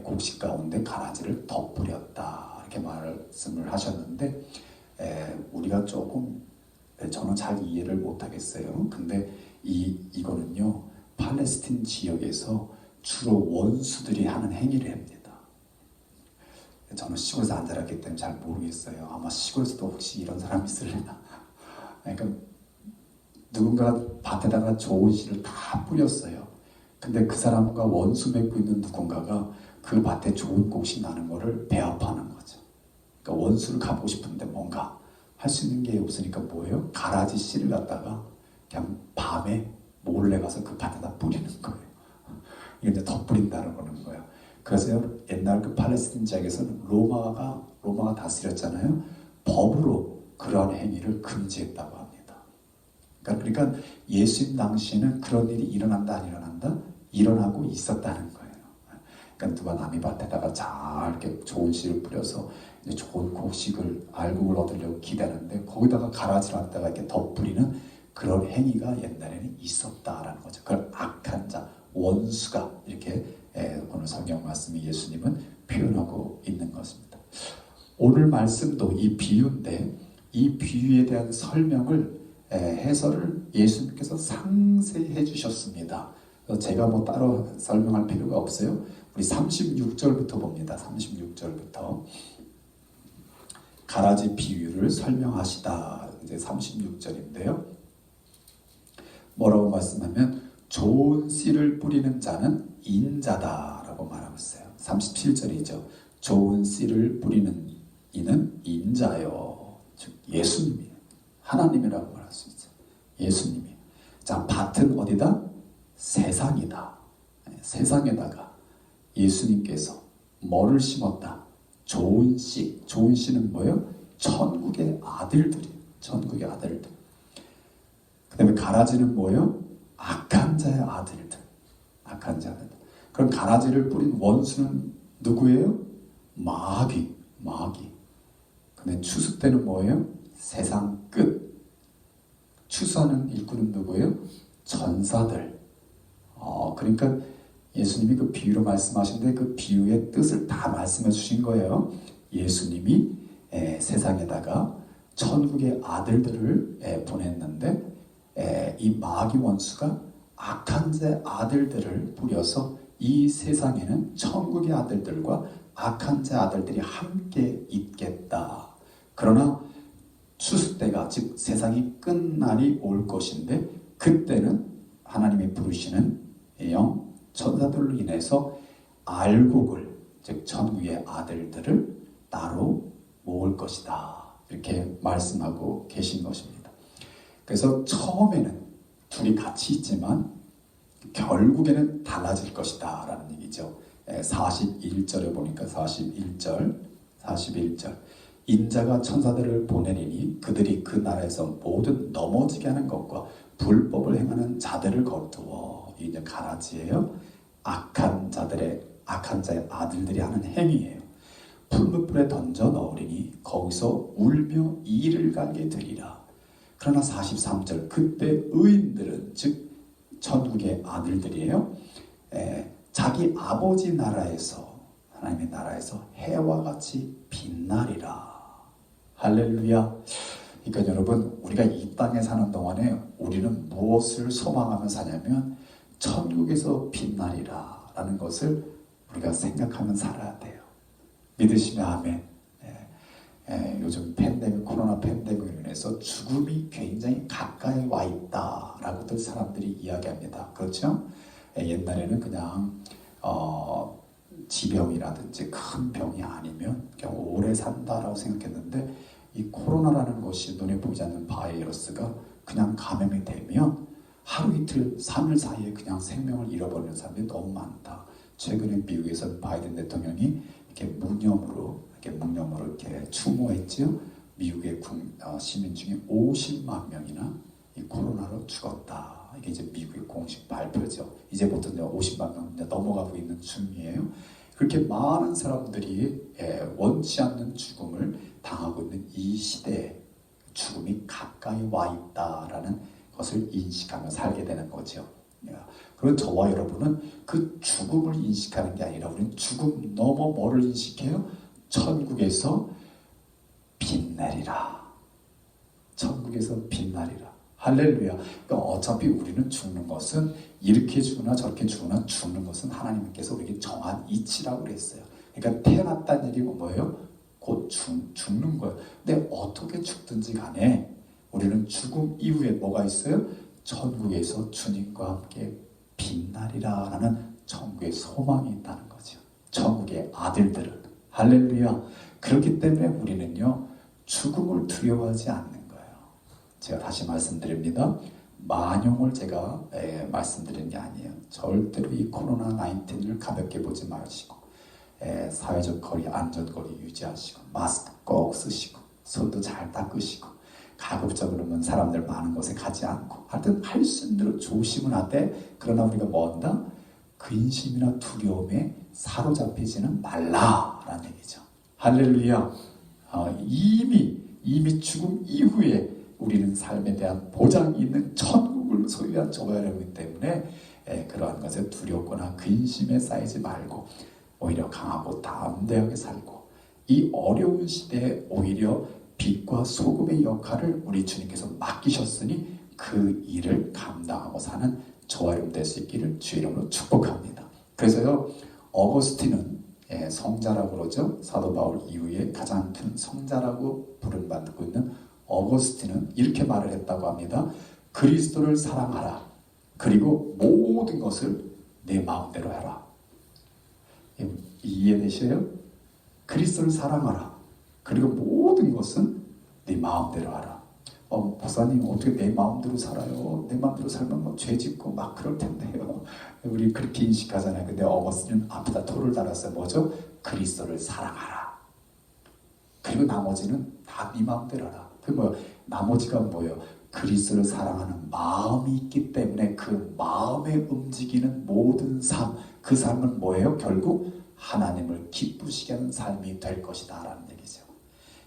곡식 가운데 가라지를 덧뿌렸다, 이렇게 말씀을 하셨는데, 우리가 조금 저는 잘 이해를 못하겠어요. 근데 이거는요, 팔레스틴 지역에서 주로 원수들이 하는 행위를 합니다. 저는 시골에서 안 자랐기 때문에 잘 모르겠어요. 아마 시골에서도 혹시 이런 사람이 있으려나. 그러니까 누군가 밭에다가 좋은 씨를 다 뿌렸어요. 근데 그 사람과 원수 맺고 있는 누군가가 그 밭에 좋은 곡식 나는 거를 배합하는 거죠. 그러니까 원수를 갚고 싶은데 뭔가 할 수 있는 게 없으니까 뭐예요? 가라지 씨를 갖다가 그냥 밤에 몰래 가서 그 밭에다 뿌리는 거예요. 이게 이제 덧뿌린다는 거예요. 그래서 옛날 그 팔레스틴 지역에서는 로마가 다스렸잖아요. 법으로 그러한 행위를 금지했다고 합니다. 그러니까 예수님 당시에는 그런 일이 일어난다 안 일어난다? 일어나고 있었다는 거예요. 그러니까 누가 남의 밭에다가 잘 이렇게 좋은 씨를 뿌려서 이제 좋은 곡식을 알곡을 얻으려고 기대하는데 거기다가 가라지를 갖다가 이렇게 덧뿌리는 그런 행위가 옛날에는 있었다라는 거죠. 그걸 악한 자, 원수가 이렇게 오늘 성경 말씀이 예수님은 표현하고 있는 것입니다. 오늘 말씀도 이 비유인데 이 비유에 대한 설명을 해설을 예수님께서 상세히 해주셨습니다. 제가 뭐 따로 설명할 필요가 없어요. 우리 36절부터 봅니다. 36절부터 가라지 비유를 설명하시다. 이제 36절인데요. 뭐라고 말씀하면 좋은 씨를 뿌리는 자는 인자다라고 말하고 있어요. 37절이죠. 좋은 씨를 뿌리는 이는 인자요. 즉 예수님이에요. 하나님이라고 말할 수 있어요. 예수님이. 자, 밭은 어디다? 세상이다. 세상에다가 예수님께서 뭐를 심었다? 좋은 씨. 좋은 씨는 뭐예요? 천국의 아들들이에요. 천국의 아들들. 그 다음에 가라지는 뭐예요? 악한 자의 아들들. 악한 자의 아들들. 그럼 가라지를 뿌린 원수는 누구예요? 마귀. 근데 추수 때는 뭐예요? 세상 끝. 추수하는 일꾼은 누구예요? 전사들. 그러니까 예수님이 그 비유로 말씀하신데 그 비유의 뜻을 다 말씀해 주신 거예요. 예수님이 세상에다가 천국의 아들들을 보냈는데 이 마귀 원수가 악한 자 아들들을 뿌려서 이 세상에는 천국의 아들들과 악한 자 아들들이 함께 있겠다. 그러나 추수 때가 즉 세상이 끝날이 올 것인데 그때는 하나님이 부르시는 영 천사들로 인해서 알곡을 즉 천국의 아들들을 따로 모을 것이다. 이렇게 말씀하고 계신 것입니다. 그래서 처음에는 둘이 같이 있지만 결국에는 달라질 것이다 라는 얘기죠. 41절에 보니까 41절 인자가 천사들을 보내리니 그들이 그 나라에서 모든 넘어지게 하는 것과 불법을 행하는 자들을 거두어. 이게 가라지예요. 악한 자의 아들들이 하는 행위예요. 풀무불에 던져 넣으리니 거기서 울며 이를 갈게 되리라. 그러나 43절 그때 의인들은 즉 천국의 아들들이에요. 자기 아버지 나라에서 하나님의 나라에서 해와 같이 빛나리라. 할렐루야. 그러니까 여러분 우리가 이 땅에 사는 동안에 우리는 무엇을 소망하며 사냐면 천국에서 빛나리라 라는 것을 우리가 생각하면 살아야 돼요. 믿으시면 아멘. 요즘 코로나 팬데믹으로 인해서 죽음이 굉장히 가까이 와 있다라고들 사람들이 이야기합니다. 그렇죠? 옛날에는 그냥 지병이라든지 큰 병이 아니면 그냥 오래 산다라고 생각했는데 이 코로나라는 것이 눈에 보이지 않는 바이러스가 그냥 감염이 되면 하루 이틀 3일 사이에 그냥 생명을 잃어버리는 사람들이 너무 많다. 최근에 미국에서 바이든 대통령이 이렇게 묵념으로 이렇게 추모했지요. 미국의 시민 중에 50만 명이나 이 코로나로 죽었다. 이게 이제 미국의 공식 발표죠. 이제부터 50만 명 넘어가고 있는 중이에요. 그렇게 많은 사람들이 원치 않는 죽음을 당하고 있는 이 시대에 죽음이 가까이 와 있다라는 것을 인식하며 살게 되는 거죠. 그리고 저와 여러분은 그 죽음을 인식하는 게 아니라 우리는 죽음 넘어 뭐를 인식해요? 천국에서 빛내리라. 천국에서 빛나리라. 할렐루야. 그러니까 어차피 우리는 죽는 것은 이렇게 죽으나 저렇게 죽으나 죽는 것은 하나님께서 우리에게 정한 이치라고 그랬어요. 그러니까 태어났다는 얘기가 뭐예요? 곧 죽는 거예요. 근데 어떻게 죽든지 간에 우리는 죽음 이후에 뭐가 있어요? 천국에서 주님과 함께 빛나리라 라는 천국의 소망이 있다는 거죠. 천국의 아들들은. 할렐루야. 그렇기 때문에 우리는요 죽음을 두려워하지 않는 거예요. 제가 다시 말씀드립니다. 만용을 제가 말씀드리는 게 아니에요. 절대로 이 코로나 19을 가볍게 보지 마시고 사회적 거리, 안전거리 유지하시고 마스크 꼭 쓰시고 손도 잘 닦으시고 가급적으로는 사람들 많은 곳에 가지 않고 하여튼 할 수 있는 대로 조심은 하되 그러나 우리가 뭐 한다? 근심이나 두려움에 사로잡히지는 말라라는 얘기죠. 할렐루야. 이미 죽음 이후에 우리는 삶에 대한 보장이 있는 천국을 소유한 저와 여러분이기 때문에 그러한 것에 두렵거나 근심에 쌓이지 말고 오히려 강하고 담대하게 살고 이 어려운 시대에 오히려 빛과 소금의 역할을 우리 주님께서 맡기셨으니 그 일을 감당하고 사는 저와 여러분 될 수 있기를 주의 이름으로 축복합니다. 그래서요 어거스틴은 성자라고 그러죠. 사도 바울 이후에 가장 큰 성자라고 부름받고 있는 어거스틴은 이렇게 말을 했다고 합니다. 그리스도를 사랑하라. 그리고 모든 것을 내 마음대로 해라. 이해되셔요? 그리스도를 사랑하라. 그리고 모든 것은 네 마음대로 하라. 목사님 어떻게 내 마음대로 살아요? 내 마음대로 살면 뭐 죄 짓고 막 그럴 텐데요. 우리 그렇게 인식하잖아요. 근데 어거스틴은 앞에다 토를 달았어요. 뭐죠? 그리스도를 사랑하라. 그리고 나머지는 다 네 마음대로 하라. 그 뭐요? 나머지가 뭐예요? 그리스도를 사랑하는 마음이 있기 때문에 그 마음에 움직이는 모든 삶, 그 삶은 뭐예요? 결국 하나님을 기쁘시게 하는 삶이 될 것이다 라는 얘기죠.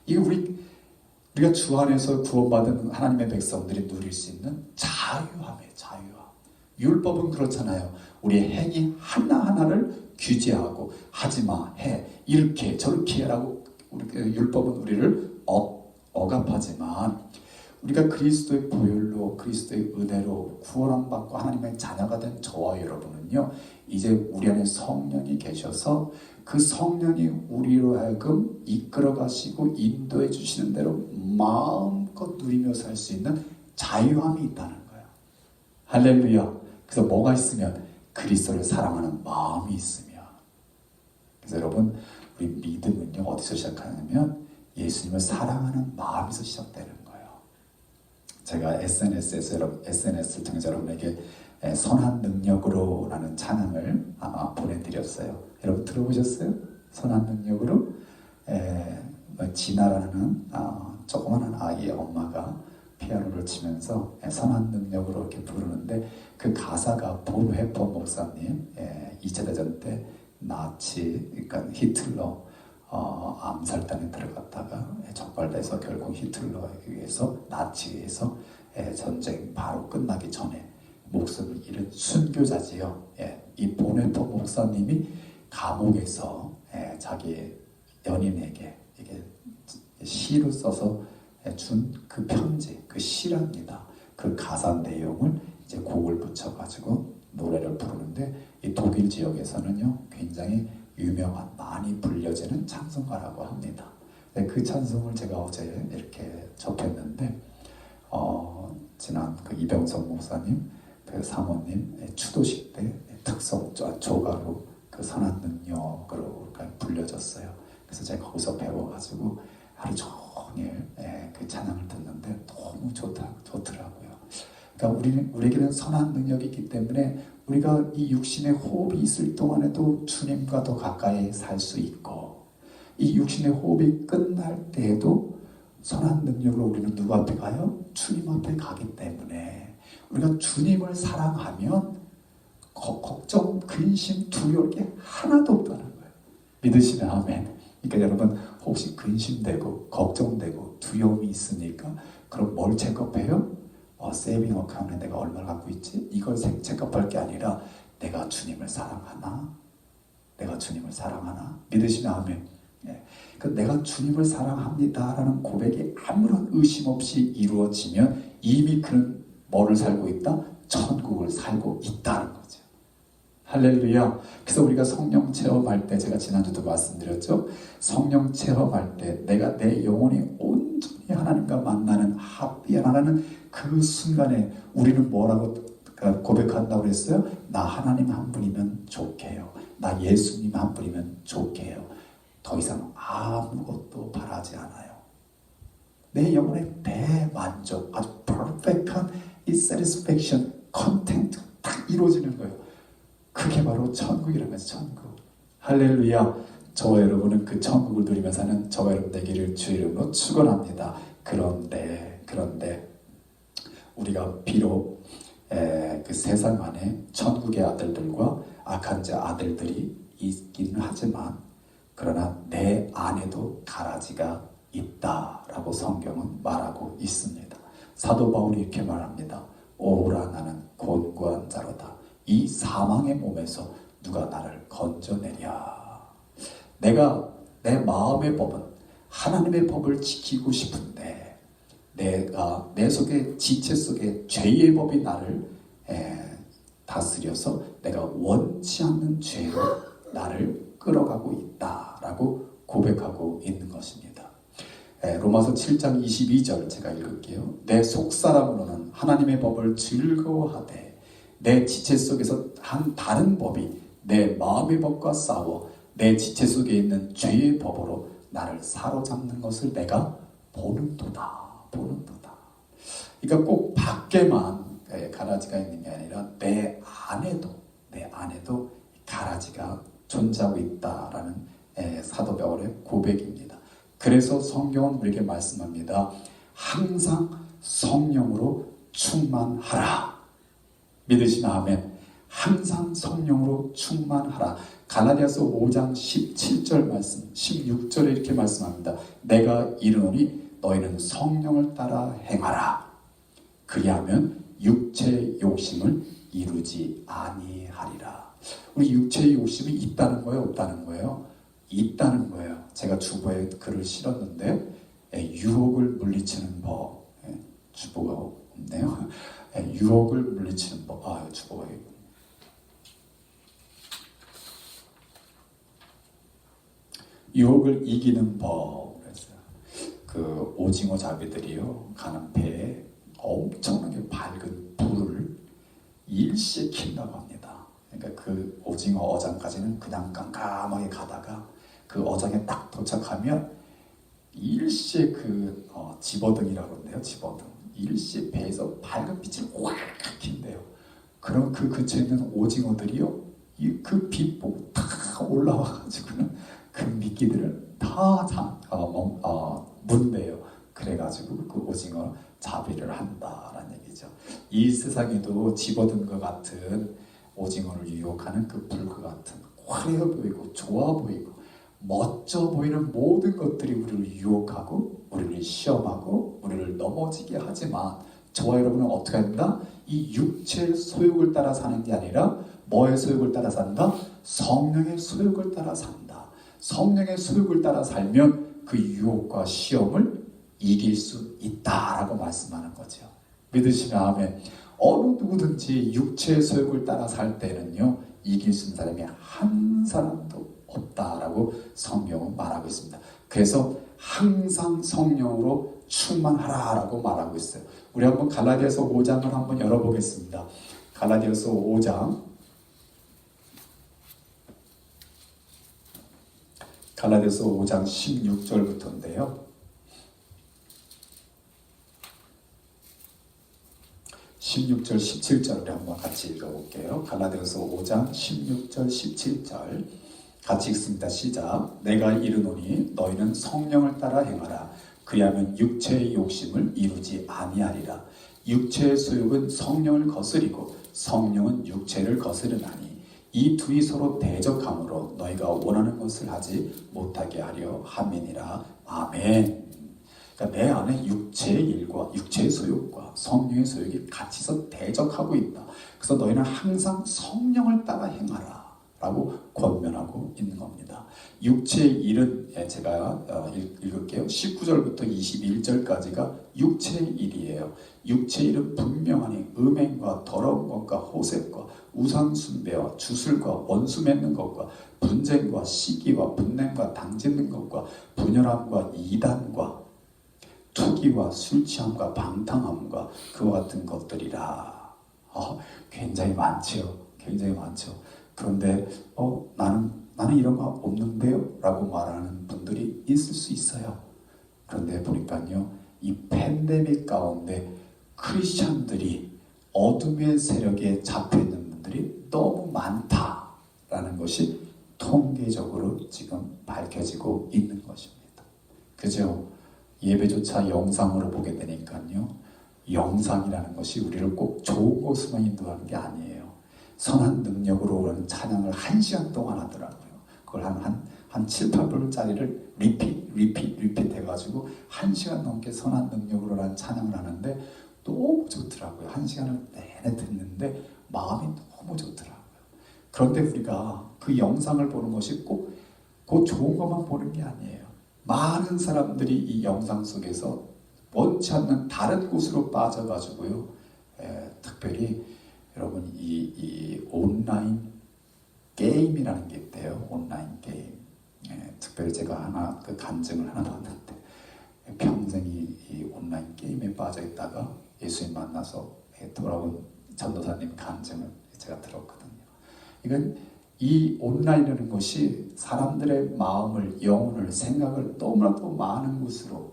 이게 우리가 주 안에서 구원받은 하나님의 백성들이 누릴 수 있는 자유함이에요. 자유함. 율법은 그렇잖아요. 우리의 행위 하나하나를 규제하고 하지마, 해, 이렇게 저렇게 해라고 율법은 우리를 억압하지만 우리가 그리스도의 보혈로 그리스도의 은혜로 구원함 받고 하나님의 자녀가 된 저와 여러분은요 이제 우리 안에 성령이 계셔서 그 성령이 우리로 하여금 이끌어 가시고 인도해 주시는 대로 마음 마음껏 누리며 살 수 있는 자유함이 있다는 거예요. 할렐루야. 그래서 뭐가 있으면 그리스도를 사랑하는 마음이 있으면. 그래서 여러분, 우리 믿음은요 어디서 시작하냐면 예수님을 사랑하는 마음에서 시작되는 거예요. 제가 SNS를 통해서 여러분에게 선한 능력으로 라는 찬양을 아마 보내드렸어요. 여러분 들어보셨어요? 선한 능력으로? 진아라는 조그마한 아이의 엄마가 피아노를 치면서 선한 능력으로 이렇게 부르는데, 그 가사가 본 회퍼 목사님 2차 대전 때 나치, 그러니까 히틀러 암살단에 들어갔다가 적발돼서 결국 히틀러에 의해서, 나치에 의해서 전쟁 바로 끝나기 전에 목숨을 잃은 순교자지요. 이 보네토 목사님이 감옥에서 자기 연인에게 이게 시로 써서 준 그 편지, 그 시랍니다. 그 가사 내용을 이제 곡을 붙여가지고 노래를 부르는데, 이 독일 지역에서는요 굉장히 유명한, 많이 불려지는 찬송가라고 합니다. 그 찬송을 제가 어제 이렇게 접했는데, 지난 그 이병석 목사님, 그 사모님 추도식 때 특성 조가로 그 선한 능력으로 불려졌어요. 그래서 제가 거기서 배워가지고 하루 종일 그 찬양을 듣는데 너무 좋더라고요. 그러니까 우리에게는 선한 능력이 있기 때문에 우리가 이 육신의 호흡이 있을 동안에도 주님과 더 가까이 살 수 있고, 이 육신의 호흡이 끝날 때에도 선한 능력으로 우리는 누구 앞에 가요? 주님 앞에 가기 때문에 우리가 주님을 사랑하면 걱정, 근심, 두려울 게 하나도 없다는 거예요. 믿으시면 아멘. 그러니까 여러분 혹시 근심되고 걱정되고 두려움이 있으니까 그럼 뭘 체크해요? 세이빙 어카운트에 내가 얼마를 갖고 있지? 이걸 체크할 게 아니라 내가 주님을 사랑하나? 내가 주님을 사랑하나? 믿으시면 아멘. 그러니까 내가 주님을 사랑합니다라는 고백이 아무런 의심 없이 이루어지면 이미 그는 뭐를 살고 있다? 천국을 살고 있다는 거죠. 할렐루야. 그래서 우리가 성령 체험할 때, 제가 지난주도 말씀드렸죠. 성령 체험할 때 내가 내 영혼이 온전히 하나님과 만나는, 합비하는 그 순간에 우리는 뭐라고 고백한다고 그랬어요? 나 하나님 한 분이면 좋게요. 나 예수님 한 분이면 좋게요. 더 이상 아무것도 바라지 않아요. 내 영혼의 대만족, 아주 퍼펙트한 이 satisfaction, content 딱 이루어지는 거예요. 그게 바로 천국이라는 거죠. 천국. 할렐루야. 저와 여러분은 그 천국을 누리며 사는 저와 여러분 되기를 주의 이름으로 축원합니다. 그런데 우리가 비록 그 세상 안에 천국의 아들들과 악한 자 아들들이 있기는 하지만, 그러나 내 안에도 가라지가 있다라고 성경은 말하고 있습니다. 사도 바울이 이렇게 말합니다. 오라 나는 곤고한 자로다. 이 사망의 몸에서 누가 나를 건져내랴. 내가 내 마음의 법은 하나님의 법을 지키고 싶은데, 내가 내 속에 지체 속에 죄의 법이 나를 다스려서 내가 원치 않는 죄로 나를 끌어가고 있다라고 고백하고 있는 것입니다. 로마서 7장 22절 제가 읽을게요. 내 속사람으로는 하나님의 법을 즐거워하되 내 지체 속에서 한 다른 법이 내 마음의 법과 싸워 내 지체 속에 있는 죄의 법으로 나를 사로잡는 것을 내가 보는도다. 그러니까 꼭 밖에만 가라지가 있는 게 아니라 내 안에도 가라지가 존재하고 있다라는 사도 바울의 고백입니다. 그래서 성경은 우리에게 말씀합니다. 항상 성령으로 충만하라. 믿으시나 아멘. 항상 성령으로 충만하라. 갈라디아서 5장 17절 말씀, 16절에 이렇게 말씀합니다. 내가 이르노니 너희는 성령을 따라 행하라. 그리하면 육체의 욕심을 이루지 아니하리라. 우리 육체의 욕심이 있다는 거예요, 없다는 거예요? 있다는 거예요. 제가 주보에 글을 실었는데 유혹을 물리치는 법. 주보가 없네요. 유혹을 물리치는 법. 주보가 유혹을 이기는 법. 그 오징어 잡이들이요 가는 배에 엄청나게 밝은 불을 일시에 킨다고 합니다. 그러니까 그 오징어 어장까지는 그냥 깜깜하게 가다가 그 어장에 딱 도착하면 일시에 그 집어등이라고 하는데요. 집어등. 일시에 배에서 밝은 빛이 확 킨대요. 그럼 그 근처에 있는 오징어들이요. 그 빛 보고 다 올라와가지고는 그 미끼들을 다 문대요. 그래가지고 그 오징어 자비를 한다라는 얘기죠. 이 세상에도 집어든과 같은 오징어를 유혹하는 그 불과 같은 화려해 보이고 좋아 보이고 멋져 보이는 모든 것들이 우리를 유혹하고 우리를 시험하고 우리를 넘어지게 하지만 저와 여러분은 어떻게 한다? 이 육체의 소욕을 따라 사는 게 아니라 뭐의 소욕을 따라 산다? 성령의 소욕을 따라 산다. 성령의 소욕을 따라 살면 그 유혹과 시험을 이길 수 있다라고 말씀하는 거죠. 믿으시면 아멘. 어느 누구든지 육체의 소욕을 따라 살 때는요 이길 수 있는 사람이 한 사람도 없다라고 성경은 말하고 있습니다. 그래서 항상 성령으로 충만하라라고 말하고 있어요. 우리 한번 갈라디아서 5장을 한번 열어보겠습니다. 갈라디아서 5장 갈라디아서 5장 16절부터인데요. 16절 17절을 한번 같이 읽어볼게요. 갈라디아서 5장 16절 17절 같이 읽습니다. 시작. 내가 이르노니 너희는 성령을 따라 행하라. 그리하면 육체의 욕심을 이루지 아니하리라. 육체의 소욕은 성령을 거스리고 성령은 육체를 거스르나니 이 둘이 서로 대적함으로 너희가 원하는 것을 하지 못하게 하려 함이니라. 아멘. 그러니까 내 안에 육체의 일과 육체의 소욕과 성령의 소욕이 같이서 대적하고 있다. 그래서 너희는 항상 성령을 따라 행하라 라고 권면하고 있는 겁니다. 육체의 일은 제가 읽을게요. 19절부터 21절까지가 육체의 일이에요. 육체의 일은 분명하니 음행과 더러운 것과 호색과 우상 숭배와 주술과 원수 맺는 것과 분쟁과 시기와 분냄과 당짓는 것과 분열함과 이단과 투기와 술 취함과 방탕함과 그와 같은 것들이라. 굉장히 많죠. 굉장히 많죠. 그런데 나는 이런 거 없는데요 라고 말하는 분들이 있을 수 있어요. 그런데 보니까요 이 팬데믹 가운데 크리스찬들이 어둠의 세력에 잡혀있는 분들이 너무 많다라는 것이 통계적으로 지금 밝혀지고 있는 것입니다. 그죠? 예배조차 영상으로 보게 되니까요 영상이라는 것이 우리를 꼭 좋은 곳으로만 인도하는 게 아니에요. 선한 능력으로 찬양을 1시간 동안 하더라고요. 그걸 한 7, 8분짜리를 리핏 해가지고 1시간 넘게 선한 능력으로라는 찬양을 하는데 너무 좋더라고요. 1시간을 내내 듣는데 마음이 너무 좋더라고요. 그런데 우리가 그 영상을 보는 것이 꼭 그 좋은 것만 보는 게 아니에요. 많은 사람들이 이 영상 속에서 원치 않는 다른 곳으로 빠져가지고요. 특별히 여러분 이 온라인 게임이라는 게 있대요. 온라인 게임. 특별히 제가 하나 그 간증을 하나 봤는데 평생이 이 온라인 게임에 빠져 있다가 예수님 만나서 돌아온 전도사님 간증을 제가 들었거든요. 이건 이 온라인이라는 것이 사람들의 마음을, 영혼을, 생각을 너무나도 많은 곳으로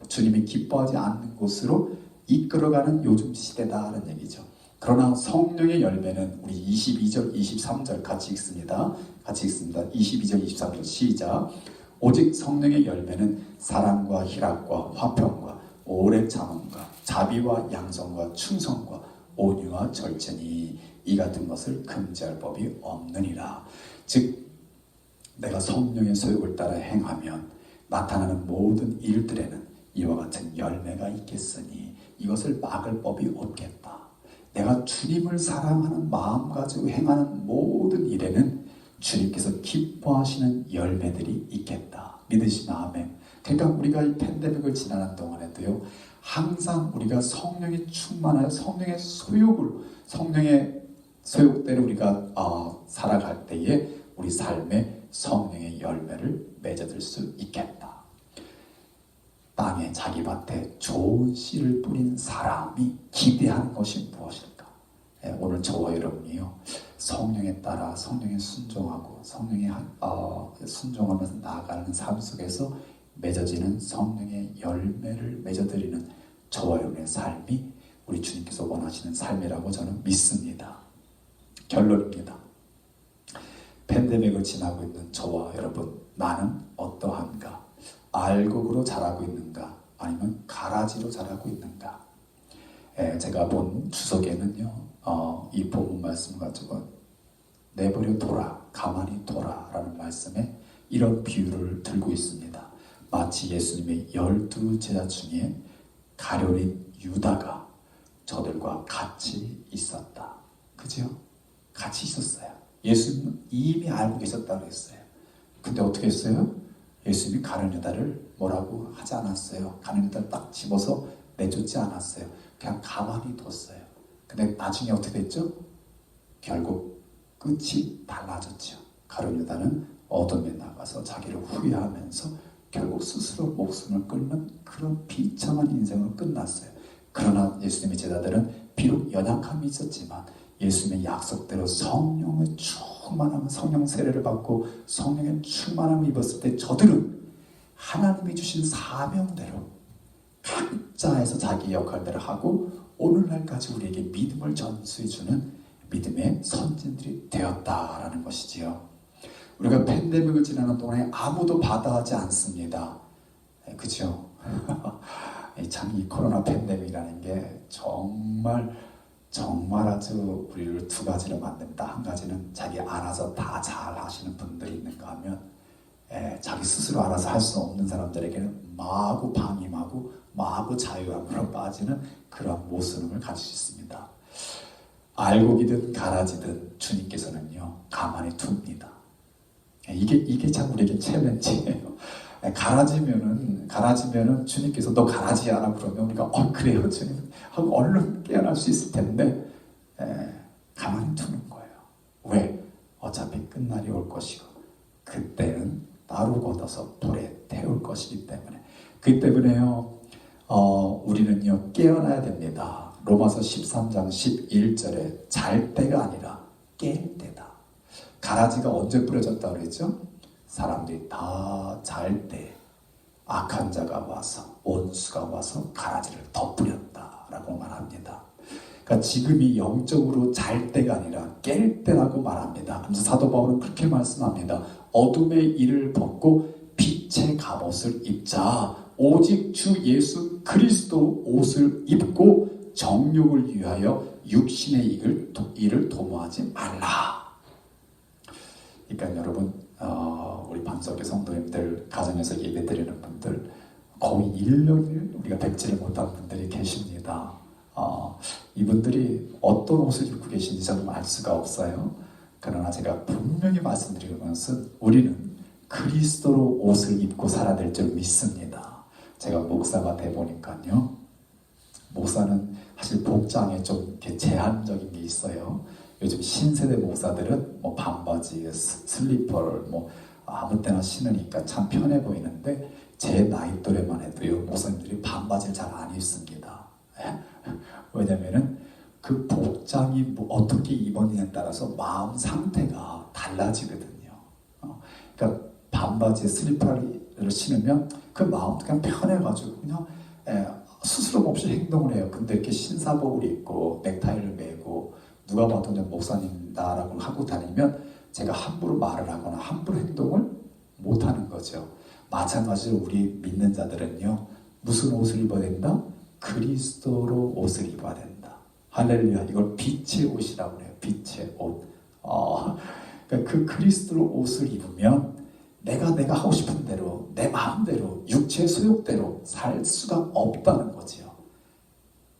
주님이 기뻐하지 않는 곳으로 이끌어가는 요즘 시대다라는 얘기죠. 그러나 성령의 열매는 우리 22절, 23절 같이 읽습니다. 22절, 23절 시작. 오직 성령의 열매는 사랑과 희락과 화평과 오래 참음과 자비와 양성과 충성과 온유와 절제니 이 같은 것을 금지할 법이 없느니라. 즉 내가 성령의 소욕을 따라 행하면 나타나는 모든 일들에는 이와 같은 열매가 있겠으니 이것을 막을 법이 없겠다. 내가 주님을 사랑하는 마음 가지고 행하는 모든 일에는 주님께서 기뻐하시는 열매들이 있겠다. 믿으시면 아멘. 그러니까 우리가 이 팬데믹을 지나는 동안에도요 항상 우리가 성령이 충만하여 성령의 소욕대로 우리가 살아갈 때에 우리 삶에 성령의 열매를 맺어들 수 있겠다. 땅에 자기 밭에 좋은 씨를 뿌린 사람이 기대하는 것이 무엇일까? 오늘 저와 여러분이요, 성령에 따라 성령에 순종하고 성령에 순종하면서 나아가는 삶 속에서 맺어지는 성령의 열매를 맺어드리는 저와 여러분의 삶이 우리 주님께서 원하시는 삶이라고 저는 믿습니다. 결론입니다. 팬데믹을 지나고 있는 저와 여러분, 나는 어떠한가? 알곡으로 자라고 있는가? 아니면 가라지로 자라고 있는가? 제가 본 주석에는요, 이 본문 말씀 가지고 내버려 둬라, 가만히 둬라 라는 말씀에 이런 비유를 들고 있습니다. 마치 예수님의 12 제자 중에 가룟인 유다가 저들과 같이 있었다. 그죠? 같이 있었어요. 예수님은 이미 알고 계셨다고 했어요. 근데 어떻게 했어요? 예수님이 가룟 유다를 뭐라고 하지 않았어요. 가룟 유다를 딱 집어서 내쫓지 않았어요. 그냥 가만히 뒀어요. 근데 나중에 어떻게 됐죠? 결국 끝이 달라졌죠. 가룟 유다는 어둠에 나가서 자기를 후회하면서 결국 스스로 목숨을 끊는 그런 비참한 인생으로 끝났어요. 그러나 예수님의 제자들은 비록 연약함이 있었지만 예수님의 약속대로 성령의 충만함, 성령 세례를 받고 성령의 충만함을 입었을 때 저들은 하나님이 주신 사명대로 각자에서 자기 역할대로 하고 오늘날까지 우리에게 믿음을 전수해주는 믿음의 선진들이 되었다라는 것이지요. 우리가 팬데믹을 지나는 동안에 아무도 받아하지 않습니다. 그죠? 참 이 코로나 팬데믹이라는 게 정말 아주 우리를 두 가지로 만든다. 한 가지는 자기 알아서 다 잘 하시는 분들이 있는가 하면 자기 스스로 알아서 할 수 없는 사람들에게는 마구 방임하고 마구 자유함으로 빠지는 그런 모습을 가질 수 있습니다. 알곡이든 가라지든 주님께서는요 가만히 둡니다. 이게 참 우리에게 챌린지예요. 가라지면은 주님께서 너 가라지야 그러면 우리가 그래요 주님 하고 얼른 깨어날 수 있을 텐데 가만히 두는 거예요. 왜? 어차피 끝날이 올 것이고 그때는 따로 걷어서 불에 태울 것이기 때문에. 그 때문에요 우리는요 깨어나야 됩니다. 로마서 13장 11절에 잘 때가 아니라 깰 때다. 가라지가 언제 뿌려졌다고 그랬죠? 사람들이 다 잘 때 악한 자가 와서 원수가 와서 가라지를 덧뿌렸다라고 말합니다. 그러니까 지금이 영적으로 잘 때가 아니라 깰 때라고 말합니다. 그래서 사도 바울은 그렇게 말씀합니다. 어둠의 일을 벗고 빛의 갑옷을 입자. 오직 주 예수 그리스도 옷을 입고 정욕을 위하여 육신의 일을 도모하지 말라. 그러니까 여러분 우리 방석의 성도님들, 가정에서 예배드리는 분들 거의 1년을 우리가 뵙지를 못한 분들이 계십니다. 이분들이 어떤 옷을 입고 계신지 저는 알 수가 없어요. 그러나 제가 분명히 말씀드리는 것은 우리는 그리스도로 옷을 입고 살아야 될 줄 믿습니다. 제가 목사가 돼 보니까요, 목사는 사실 복장에 좀 이렇게 제한적인 게 있어요. 요즘 신세대 목사들은 뭐 반바지, 슬리퍼를 뭐 아무 때나 신으니까 참 편해 보이는데 제 나이 또래만 해도요 목사님들이 반바지를 잘 안 입습니다. 왜냐면은 그 복장이 뭐 어떻게 입었느냐에 따라서 마음 상태가 달라지거든요. 그러니까 반바지에 슬리퍼를 신으면 그 마음도 그냥 편해가지고 그냥 스스럼 없이 행동을 해요. 근데 이렇게 신사복을 입고 넥타이를 매고 누가 봐도 목사님다라고 하고 다니면 제가 함부로 말을 하거나 함부로 행동을 못하는 거죠. 마찬가지로 우리 믿는 자들은요 무슨 옷을 입어야 된다? 그리스도로 옷을 입어야 된다. 할렐루야. 이걸 빛의 옷이라고 해요. 빛의 옷. 그러니까 그 그리스도로 옷을 입으면 내가 하고 싶은 대로 내 마음대로 육체의 소욕대로 살 수가 없다는 거지요.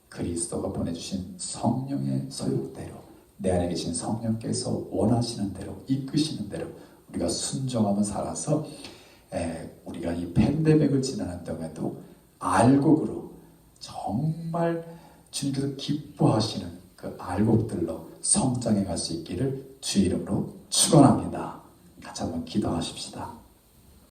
그리스도가 보내주신 성령의 소욕대로 내 안에 계신 성령께서 원하시는 대로 이끄시는 대로 우리가 순종하며 살아서 우리가 이 팬데믹을 지나는 동안에도 알곡으로 정말 주님께서 기뻐하시는 그 알곡들로 성장해 갈 수 있기를 주의 이름으로 축원합니다. 같이 한번 기도하십시다.